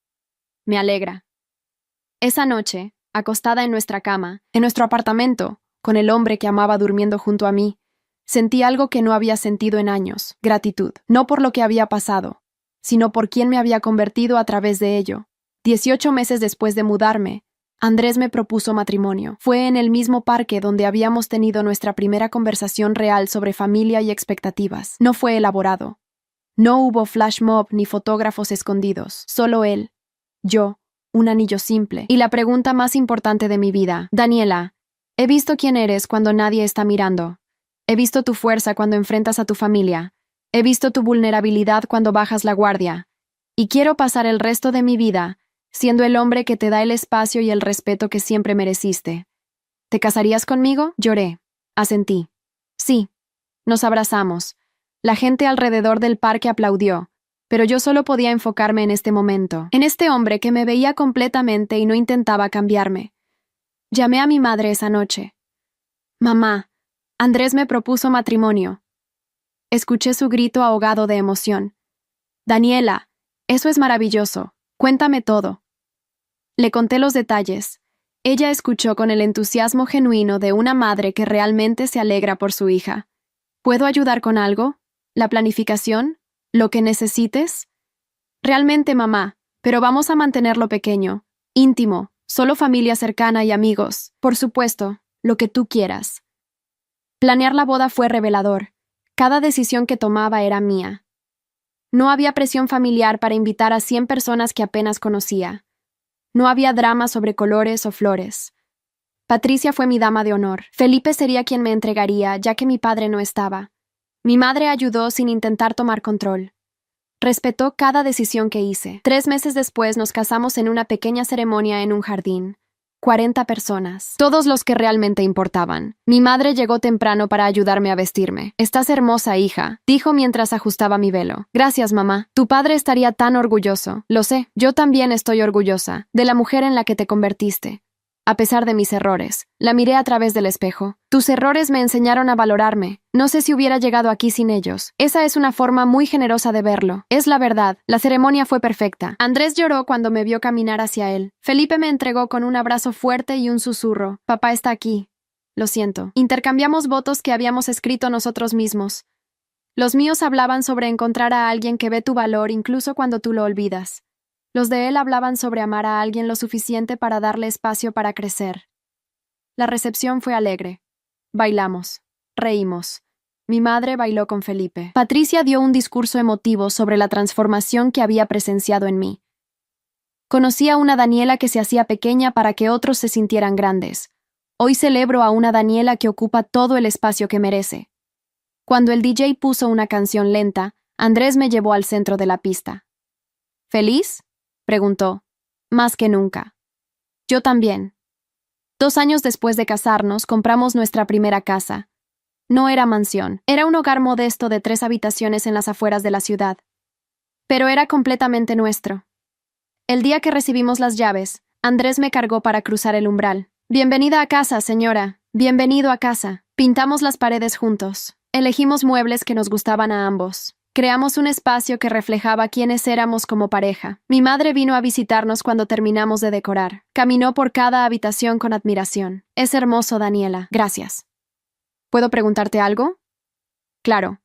Me alegra. Esa noche, acostada en nuestra cama, en nuestro apartamento, con el hombre que amaba durmiendo junto a mí, sentí algo que no había sentido en años, gratitud, no por lo que había pasado, sino por quién me había convertido a través de ello. 18 meses después de mudarme, Andrés me propuso matrimonio. Fue en el mismo parque donde habíamos tenido nuestra primera conversación real sobre familia y expectativas. No fue elaborado. No hubo flash mob ni fotógrafos escondidos, solo él, yo, un anillo simple, y la pregunta más importante de mi vida. Daniela, he visto quién eres cuando nadie está mirando. He visto tu fuerza cuando enfrentas a tu familia. He visto tu vulnerabilidad cuando bajas la guardia. Y quiero pasar el resto de mi vida siendo el hombre que te da el espacio y el respeto que siempre mereciste. ¿Te casarías conmigo? Lloré. Asentí. Sí. Nos abrazamos. La gente alrededor del parque aplaudió. Pero yo solo podía enfocarme en este momento, en este hombre que me veía completamente y no intentaba cambiarme. Llamé a mi madre esa noche. Mamá, Andrés me propuso matrimonio. Escuché su grito ahogado de emoción. Daniela, eso es maravilloso. Cuéntame todo. Le conté los detalles. Ella escuchó con el entusiasmo genuino de una madre que realmente se alegra por su hija. ¿Puedo ayudar con algo? ¿La planificación? ¿Lo que necesites? Realmente, mamá, pero vamos a mantenerlo pequeño, íntimo, solo familia cercana y amigos. Por supuesto, lo que tú quieras. Planear la boda fue revelador. Cada decisión que tomaba era mía. No había presión familiar para invitar a 100 personas que apenas conocía. No había drama sobre colores o flores. Patricia fue mi dama de honor. Felipe sería quien me entregaría, ya que mi padre no estaba. Mi madre ayudó sin intentar tomar control. Respetó cada decisión que hice. 3 meses después nos casamos en una pequeña ceremonia en un jardín. 40 personas, todos los que realmente importaban. Mi madre llegó temprano para ayudarme a vestirme. «Estás hermosa, hija», dijo mientras ajustaba mi velo. «Gracias, mamá. Tu padre estaría tan orgulloso». «Lo sé, yo también estoy orgullosa de la mujer en la que te convertiste. A pesar de mis errores». La miré a través del espejo. «Tus errores me enseñaron a valorarme. No sé si hubiera llegado aquí sin ellos». Esa es una forma muy generosa de verlo. Es la verdad. La ceremonia fue perfecta. Andrés lloró cuando me vio caminar hacia él. Felipe me entregó con un abrazo fuerte y un susurro. «Papá está aquí. Lo siento». Intercambiamos votos que habíamos escrito nosotros mismos. Los míos hablaban sobre encontrar a alguien que ve tu valor incluso cuando tú lo olvidas. Los de él hablaban sobre amar a alguien lo suficiente para darle espacio para crecer. La recepción fue alegre. Bailamos. Reímos. Mi madre bailó con Felipe. Patricia dio un discurso emotivo sobre la transformación que había presenciado en mí. Conocí a una Daniela que se hacía pequeña para que otros se sintieran grandes. Hoy celebro a una Daniela que ocupa todo el espacio que merece. Cuando el DJ puso una canción lenta, Andrés me llevó al centro de la pista. ¿Feliz?, preguntó. Más que nunca. Yo también. 2 años después de casarnos, compramos nuestra primera casa. No era mansión, era un hogar modesto de 3 habitaciones en las afueras de la ciudad. Pero era completamente nuestro. El día que recibimos las llaves, Andrés me cargó para cruzar el umbral. «Bienvenida a casa, señora. Bienvenido a casa». Pintamos las paredes juntos. Elegimos muebles que nos gustaban a ambos. Creamos un espacio que reflejaba quiénes éramos como pareja. Mi madre vino a visitarnos cuando terminamos de decorar. Caminó por cada habitación con admiración. «Es hermoso, Daniela. Gracias». ¿Puedo preguntarte algo? Claro.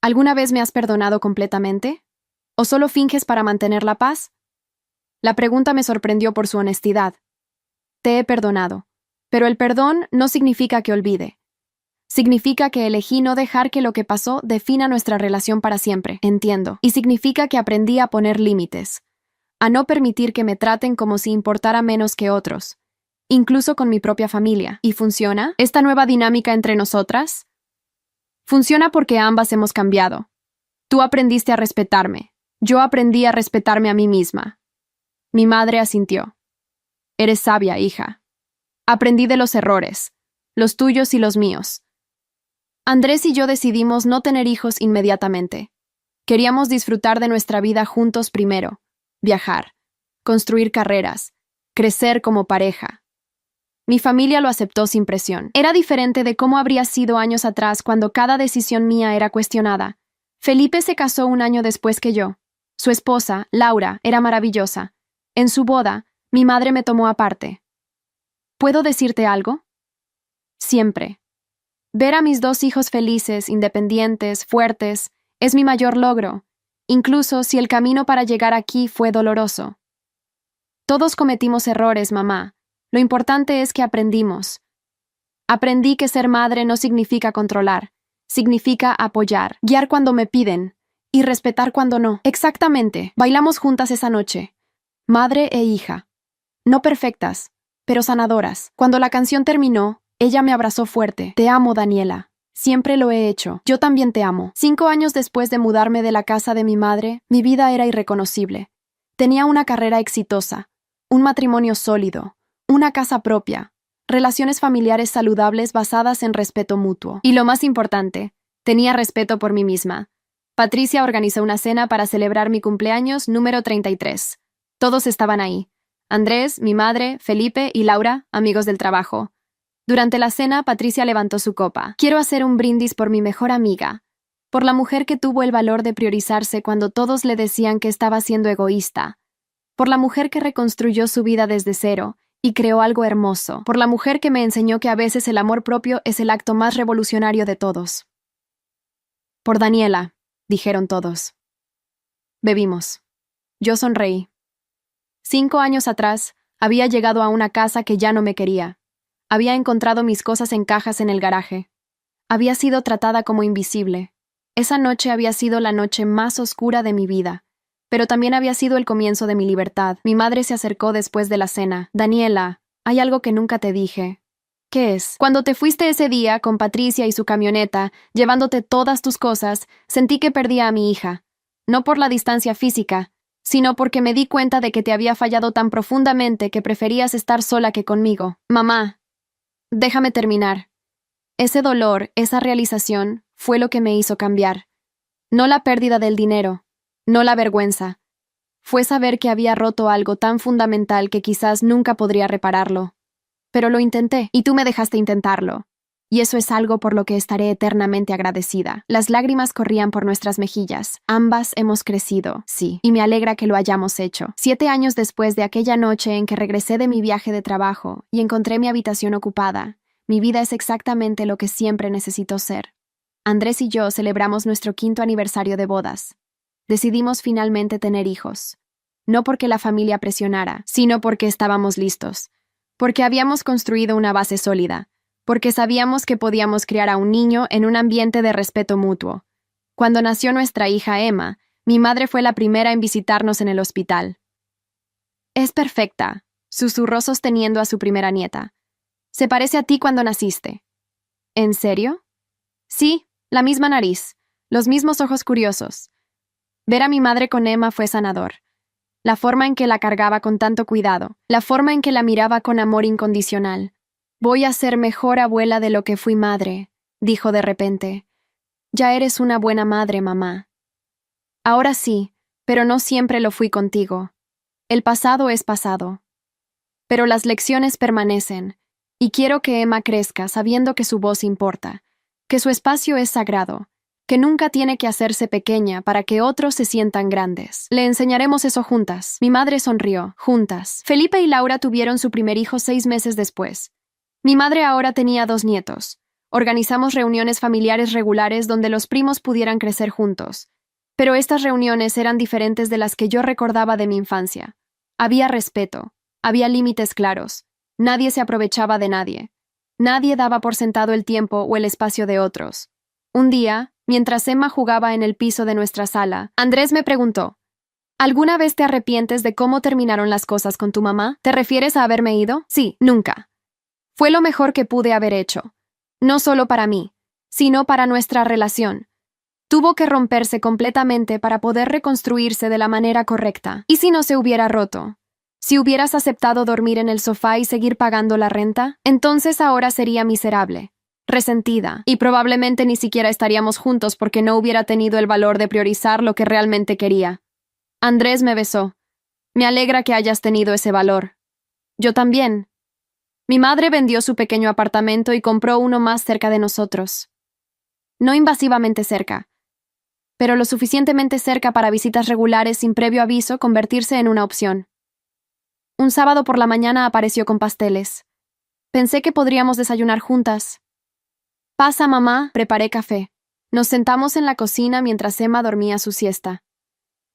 ¿Alguna vez me has perdonado completamente? ¿O solo finges para mantener la paz? La pregunta me sorprendió por su honestidad. Te he perdonado, pero el perdón no significa que olvide. Significa que elegí no dejar que lo que pasó defina nuestra relación para siempre, entiendo. Y significa que aprendí a poner límites, a no permitir que me traten como si importara menos que otros, incluso con mi propia familia. ¿Y funciona esta nueva dinámica entre nosotras? Funciona porque ambas hemos cambiado. Tú aprendiste a respetarme. Yo aprendí a respetarme a mí misma. Mi madre asintió. Eres sabia, hija. Aprendí de los errores, los tuyos y los míos. Andrés y yo decidimos no tener hijos inmediatamente. Queríamos disfrutar de nuestra vida juntos primero, viajar, construir carreras, crecer como pareja. Mi familia lo aceptó sin presión. Era diferente de cómo habría sido años atrás cuando cada decisión mía era cuestionada. Felipe se casó 1 año después que yo. Su esposa, Laura, era maravillosa. En su boda, mi madre me tomó aparte. ¿Puedo decirte algo? Siempre. Ver a mis 2 hijos felices, independientes, fuertes, es mi mayor logro, incluso si el camino para llegar aquí fue doloroso. Todos cometimos errores, mamá. Lo importante es que aprendimos. Aprendí que ser madre no significa controlar, significa apoyar, guiar cuando me piden y respetar cuando no. Exactamente. Bailamos juntas esa noche, madre e hija. No perfectas, pero sanadoras. Cuando la canción terminó, ella me abrazó fuerte. Te amo, Daniela. Siempre lo he hecho. Yo también te amo. 5 años después de mudarme de la casa de mi madre, mi vida era irreconocible. Tenía una carrera exitosa, un matrimonio sólido, una casa propia, relaciones familiares saludables basadas en respeto mutuo. Y lo más importante, tenía respeto por mí misma. Patricia organizó una cena para celebrar mi cumpleaños número 33. Todos estaban ahí. Andrés, mi madre, Felipe y Laura, amigos del trabajo. Durante la cena, Patricia levantó su copa. Quiero hacer un brindis por mi mejor amiga, por la mujer que tuvo el valor de priorizarse cuando todos le decían que estaba siendo egoísta, por la mujer que reconstruyó su vida desde cero y creó algo hermoso, por la mujer que me enseñó que a veces el amor propio es el acto más revolucionario de todos. Por Daniela, dijeron todos. Bebimos. Yo sonreí. 5 años atrás, había llegado a una casa que ya no me quería. Había encontrado mis cosas en cajas en el garaje. Había sido tratada como invisible. Esa noche había sido la noche más oscura de mi vida, pero también había sido el comienzo de mi libertad. Mi madre se acercó después de la cena. Daniela, hay algo que nunca te dije. ¿Qué es? Cuando te fuiste ese día con Patricia y su camioneta, llevándote todas tus cosas, sentí que perdía a mi hija. No por la distancia física, sino porque me di cuenta de que te había fallado tan profundamente que preferías estar sola que conmigo. Mamá, déjame terminar. Ese dolor, esa realización, fue lo que me hizo cambiar. No la pérdida del dinero, no la vergüenza. Fue saber que había roto algo tan fundamental que quizás nunca podría repararlo. Pero lo intenté, y tú me dejaste intentarlo. Y eso es algo por lo que estaré eternamente agradecida. Las lágrimas corrían por nuestras mejillas. Ambas hemos crecido, sí, y me alegra que lo hayamos hecho. 7 años después de aquella noche en que regresé de mi viaje de trabajo y encontré mi habitación ocupada, mi vida es exactamente lo que siempre necesitó ser. Andrés y yo celebramos nuestro 5º aniversario de bodas. Decidimos finalmente tener hijos. No porque la familia presionara, sino porque estábamos listos. Porque habíamos construido una base sólida. Porque sabíamos que podíamos criar a un niño en un ambiente de respeto mutuo. Cuando nació nuestra hija Emma, mi madre fue la primera en visitarnos en el hospital. «Es perfecta», susurró sosteniendo a su primera nieta. «Se parece a ti cuando naciste». «¿En serio?» «Sí, la misma nariz, los mismos ojos curiosos». Ver a mi madre con Emma fue sanador. La forma en que la cargaba con tanto cuidado, la forma en que la miraba con amor incondicional. «Voy a ser mejor abuela de lo que fui madre», dijo de repente. «Ya eres una buena madre, mamá». «Ahora sí, pero no siempre lo fui contigo. El pasado es pasado. Pero las lecciones permanecen, y quiero que Emma crezca sabiendo que su voz importa, que su espacio es sagrado, que nunca tiene que hacerse pequeña para que otros se sientan grandes. Le enseñaremos eso juntas». Mi madre sonrió. Juntas. Felipe y Laura tuvieron su primer hijo 6 meses después. Mi madre ahora tenía 2 nietos. Organizamos reuniones familiares regulares donde los primos pudieran crecer juntos. Pero estas reuniones eran diferentes de las que yo recordaba de mi infancia. Había respeto, había límites claros, nadie se aprovechaba de nadie. Nadie daba por sentado el tiempo o el espacio de otros. Un día, mientras Emma jugaba en el piso de nuestra sala, Andrés me preguntó: «¿Alguna vez te arrepientes de cómo terminaron las cosas con tu mamá? ¿Te refieres a haberme ido?» «Sí, nunca. Fue lo mejor que pude haber hecho. No solo para mí, sino para nuestra relación. Tuvo que romperse completamente para poder reconstruirse de la manera correcta. ¿Y si no se hubiera roto? Si hubieras aceptado dormir en el sofá y seguir pagando la renta, entonces ahora sería miserable, resentida, y probablemente ni siquiera estaríamos juntos porque no hubiera tenido el valor de priorizar lo que realmente quería». Andrés me besó. «Me alegra que hayas tenido ese valor». «Yo también». Mi madre vendió su pequeño apartamento y compró uno más cerca de nosotros. No invasivamente cerca, pero lo suficientemente cerca para visitas regulares sin previo aviso convertirse en una opción. Un sábado por la mañana apareció con pasteles. Pensé que podríamos desayunar juntas. «Pasa, mamá», preparé café. Nos sentamos en la cocina mientras Emma dormía su siesta.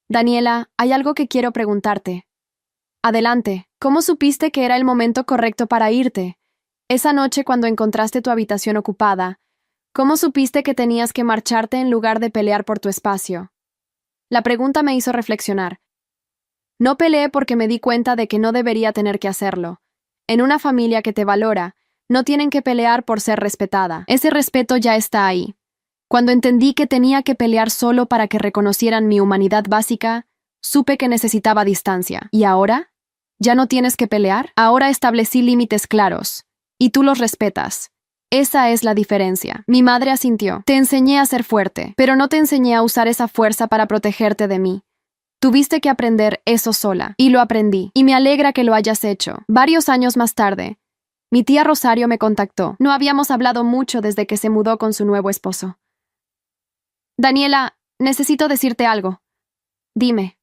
«Daniela, hay algo que quiero preguntarte». «Adelante. ¿Cómo supiste que era el momento correcto para irte? Esa noche cuando encontraste tu habitación ocupada, ¿cómo supiste que tenías que marcharte en lugar de pelear por tu espacio?» La pregunta me hizo reflexionar. No peleé porque me di cuenta de que no debería tener que hacerlo. En una familia que te valora, no tienen que pelear por ser respetada. Ese respeto ya está ahí. Cuando entendí que tenía que pelear solo para que reconocieran mi humanidad básica, supe que necesitaba distancia. ¿Y ahora? ¿Ya no tienes que pelear? Ahora establecí límites claros. Y tú los respetas. Esa es la diferencia. Mi madre asintió. Te enseñé a ser fuerte, pero no te enseñé a usar esa fuerza para protegerte de mí. Tuviste que aprender eso sola. Y lo aprendí. Y me alegra que lo hayas hecho. Varios años más tarde, mi tía Rosario me contactó. No habíamos hablado mucho desde que se mudó con su nuevo esposo. «Daniela, necesito decirte algo». «Dime».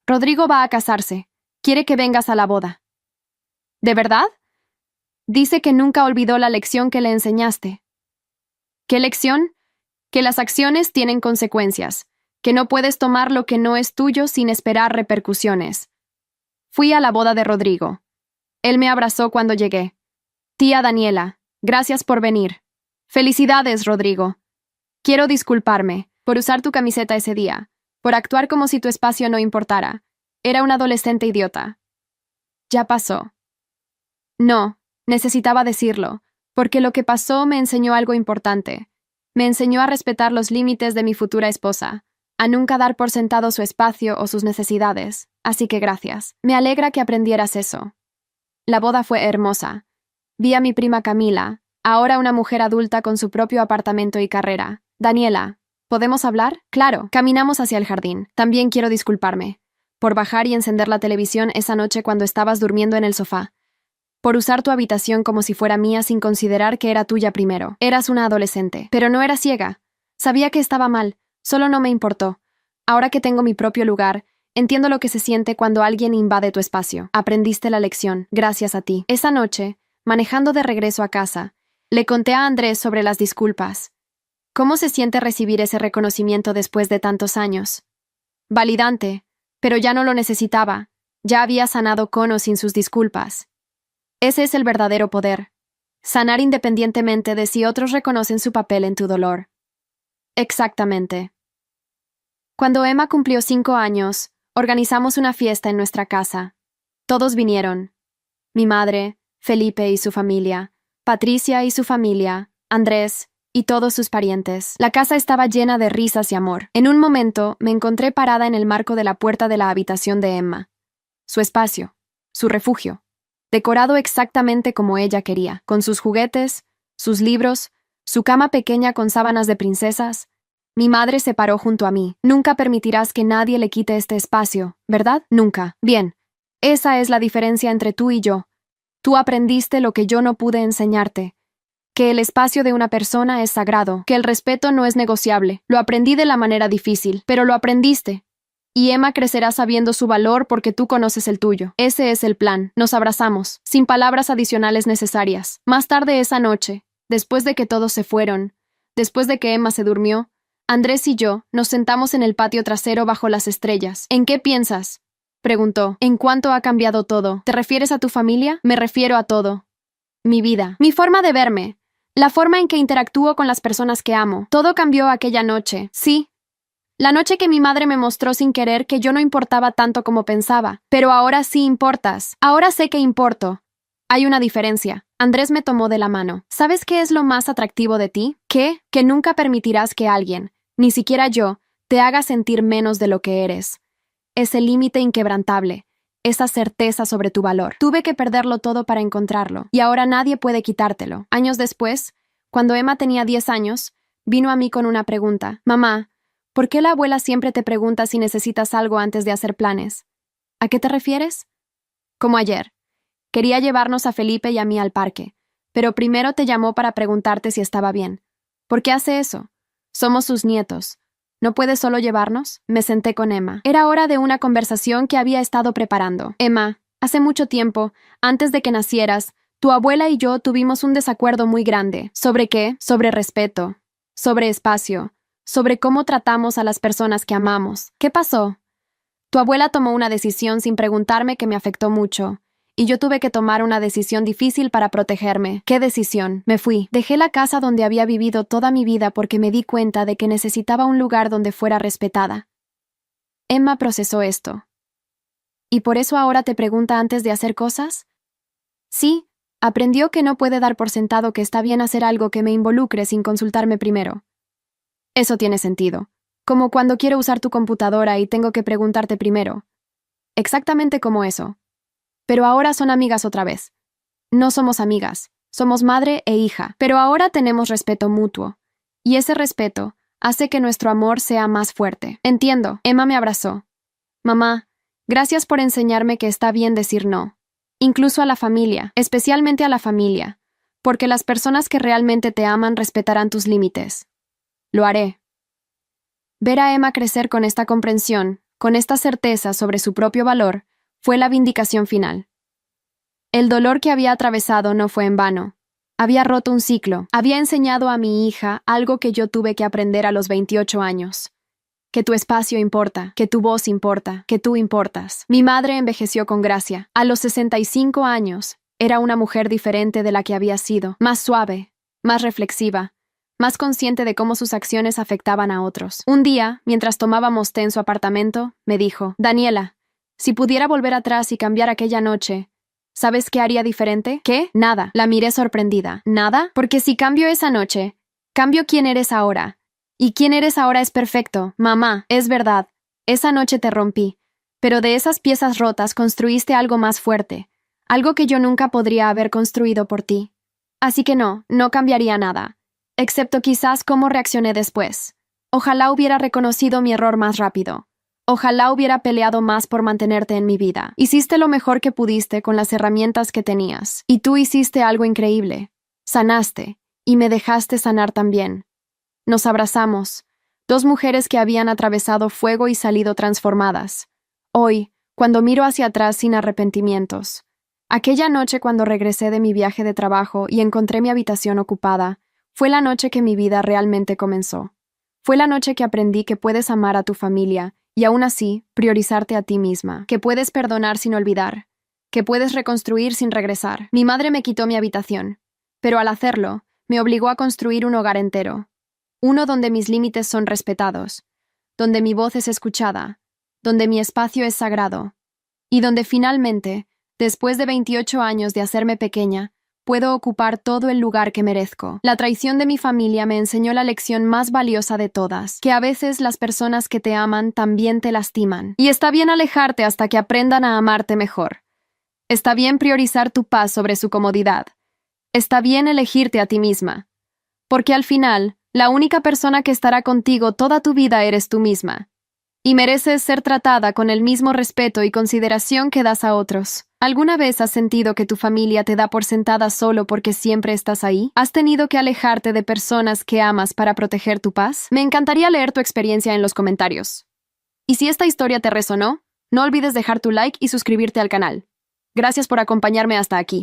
«Rodrigo va a casarse. Quiere que vengas a la boda». «¿De verdad?» «Dice que nunca olvidó la lección que le enseñaste». «¿Qué lección?» «Que las acciones tienen consecuencias, que no puedes tomar lo que no es tuyo sin esperar repercusiones». Fui a la boda de Rodrigo. Él me abrazó cuando llegué. «Tía Daniela, gracias por venir». «Felicidades, Rodrigo. Quiero disculparme por usar tu camiseta ese día, por actuar como si tu espacio no importara. Era un adolescente idiota». «Ya pasó». «No, necesitaba decirlo, porque lo que pasó me enseñó algo importante. Me enseñó a respetar los límites de mi futura esposa, a nunca dar por sentado su espacio o sus necesidades, así que gracias. Me alegra que aprendieras eso. La boda fue hermosa. Vi a mi prima Camila, ahora una mujer adulta con su propio apartamento y carrera. Daniela, ¿podemos hablar? Claro. Caminamos hacia el jardín. También quiero disculparme por bajar y encender la televisión esa noche cuando estabas durmiendo en el sofá. Por usar tu habitación como si fuera mía sin considerar que era tuya primero. Eras una adolescente, pero no era ciega. Sabía que estaba mal, solo no me importó. Ahora que tengo mi propio lugar, entiendo lo que se siente cuando alguien invade tu espacio. Aprendiste la lección, gracias a ti. Esa noche, manejando de regreso a casa, le conté a Andrés sobre las disculpas. ¿Cómo se siente recibir ese reconocimiento después de tantos años? Validante, pero ya no lo necesitaba. Ya había sanado con o sin sus disculpas. Ese es el verdadero poder. Sanar independientemente de si otros reconocen su papel en tu dolor. Exactamente. Cuando Emma cumplió 5 años, organizamos una fiesta en nuestra casa. Todos vinieron. Mi madre, Felipe y su familia, Patricia y su familia, Andrés y todos sus parientes. La casa estaba llena de risas y amor. En un momento me encontré parada en el marco de la puerta de la habitación de Emma. Su espacio, su refugio, decorado exactamente como ella quería, con sus juguetes, sus libros, su cama pequeña con sábanas de princesas. Mi madre se paró junto a mí. Nunca permitirás que nadie le quite este espacio, ¿verdad? Nunca. Bien. Esa es la diferencia entre tú y yo. Tú aprendiste lo que yo no pude enseñarte. Que el espacio de una persona es sagrado, que el respeto no es negociable. Lo aprendí de la manera difícil, pero lo aprendiste. Y Emma crecerá sabiendo su valor porque tú conoces el tuyo. Ese es el plan. Nos abrazamos, sin palabras adicionales necesarias. Más tarde esa noche, después de que todos se fueron, después de que Emma se durmió, Andrés y yo nos sentamos en el patio trasero bajo las estrellas. ¿En qué piensas?, preguntó. ¿En cuánto ha cambiado todo? ¿Te refieres a tu familia? Me refiero a todo. Mi vida. Mi forma de verme. La forma en que interactúo con las personas que amo. Todo cambió aquella noche. Sí. La noche que mi madre me mostró sin querer que yo no importaba tanto como pensaba. Pero ahora sí importas. Ahora sé que importo. Hay una diferencia. Andrés me tomó de la mano. ¿Sabes qué es lo más atractivo de ti? ¿Qué? Que nunca permitirás que alguien, ni siquiera yo, te haga sentir menos de lo que eres. Ese límite inquebrantable, esa certeza sobre tu valor. Tuve que perderlo todo para encontrarlo, y ahora nadie puede quitártelo. Años después, cuando Emma tenía 10 años, vino a mí con una pregunta. Mamá, ¿por qué la abuela siempre te pregunta si necesitas algo antes de hacer planes? ¿A qué te refieres? Como ayer. Quería llevarnos a Felipe y a mí al parque, pero primero te llamó para preguntarte si estaba bien. ¿Por qué hace eso? Somos sus nietos. ¿No puedes solo llevarnos? Me senté con Emma. Era hora de una conversación que había estado preparando. Emma, hace mucho tiempo, antes de que nacieras, tu abuela y yo tuvimos un desacuerdo muy grande. ¿Sobre qué? Sobre respeto, sobre espacio, sobre cómo tratamos a las personas que amamos. ¿Qué pasó? Tu abuela tomó una decisión sin preguntarme que me afectó mucho. Y yo tuve que tomar una decisión difícil para protegerme. ¿Qué decisión? Me fui. Dejé la casa donde había vivido toda mi vida porque me di cuenta de que necesitaba un lugar donde fuera respetada. Emma procesó esto. ¿Y por eso ahora te pregunta antes de hacer cosas? Sí, aprendió que no puede dar por sentado que está bien hacer algo que me involucre sin consultarme primero. Eso tiene sentido. Como cuando quiero usar tu computadora y tengo que preguntarte primero. Exactamente como eso. Pero ahora son amigas otra vez. No somos amigas, somos madre e hija, pero ahora tenemos respeto mutuo. Y ese respeto hace que nuestro amor sea más fuerte. Entiendo. Emma me abrazó. Mamá, gracias por enseñarme que está bien decir no. Incluso a la familia, especialmente a la familia, porque las personas que realmente te aman respetarán tus límites. Lo haré. Ver a Emma crecer con esta comprensión, con esta certeza sobre su propio valor, fue la vindicación final. El dolor que había atravesado no fue en vano. Había roto un ciclo. Había enseñado a mi hija algo que yo tuve que aprender a los 28 años. Que tu espacio importa, que tu voz importa, que tú importas. Mi madre envejeció con gracia. A los 65 años, era una mujer diferente de la que había sido. Más suave, más reflexiva, más consciente de cómo sus acciones afectaban a otros. Un día, mientras tomábamos té en su apartamento, me dijo, Daniela, si pudiera volver atrás y cambiar aquella noche, ¿sabes qué haría diferente? ¿Qué? Nada. La miré sorprendida. ¿Nada? Porque si cambio esa noche, cambio quién eres ahora. Y quién eres ahora es perfecto, mamá, es verdad. Esa noche te rompí, pero de esas piezas rotas construiste algo más fuerte, algo que yo nunca podría haber construido por ti. Así que no cambiaría nada, excepto quizás cómo reaccioné después. Ojalá hubiera reconocido mi error más rápido. Ojalá hubiera peleado más por mantenerte en mi vida. Hiciste lo mejor que pudiste con las herramientas que tenías. Y tú hiciste algo increíble. Sanaste, y me dejaste sanar también. Nos abrazamos, dos mujeres que habían atravesado fuego y salido transformadas. Hoy, cuando miro hacia atrás sin arrepentimientos. Aquella noche cuando regresé de mi viaje de trabajo y encontré mi habitación ocupada, fue la noche que mi vida realmente comenzó. Fue la noche que aprendí que puedes amar a tu familia y aún así priorizarte a ti misma, que puedes perdonar sin olvidar, que puedes reconstruir sin regresar. Mi madre me quitó mi habitación, pero al hacerlo, me obligó a construir un hogar entero, uno donde mis límites son respetados, donde mi voz es escuchada, donde mi espacio es sagrado, y donde finalmente, después de 28 años de hacerme pequeña, puedo ocupar todo el lugar que merezco. La traición de mi familia me enseñó la lección más valiosa de todas, que a veces las personas que te aman también te lastiman. Y está bien alejarte hasta que aprendan a amarte mejor. Está bien priorizar tu paz sobre su comodidad. Está bien elegirte a ti misma. Porque al final, la única persona que estará contigo toda tu vida eres tú misma. Y mereces ser tratada con el mismo respeto y consideración que das a otros. ¿Alguna vez has sentido que tu familia te da por sentada solo porque siempre estás ahí? ¿Has tenido que alejarte de personas que amas para proteger tu paz? Me encantaría leer tu experiencia en los comentarios. Y si esta historia te resonó, no olvides dejar tu like y suscribirte al canal. Gracias por acompañarme hasta aquí.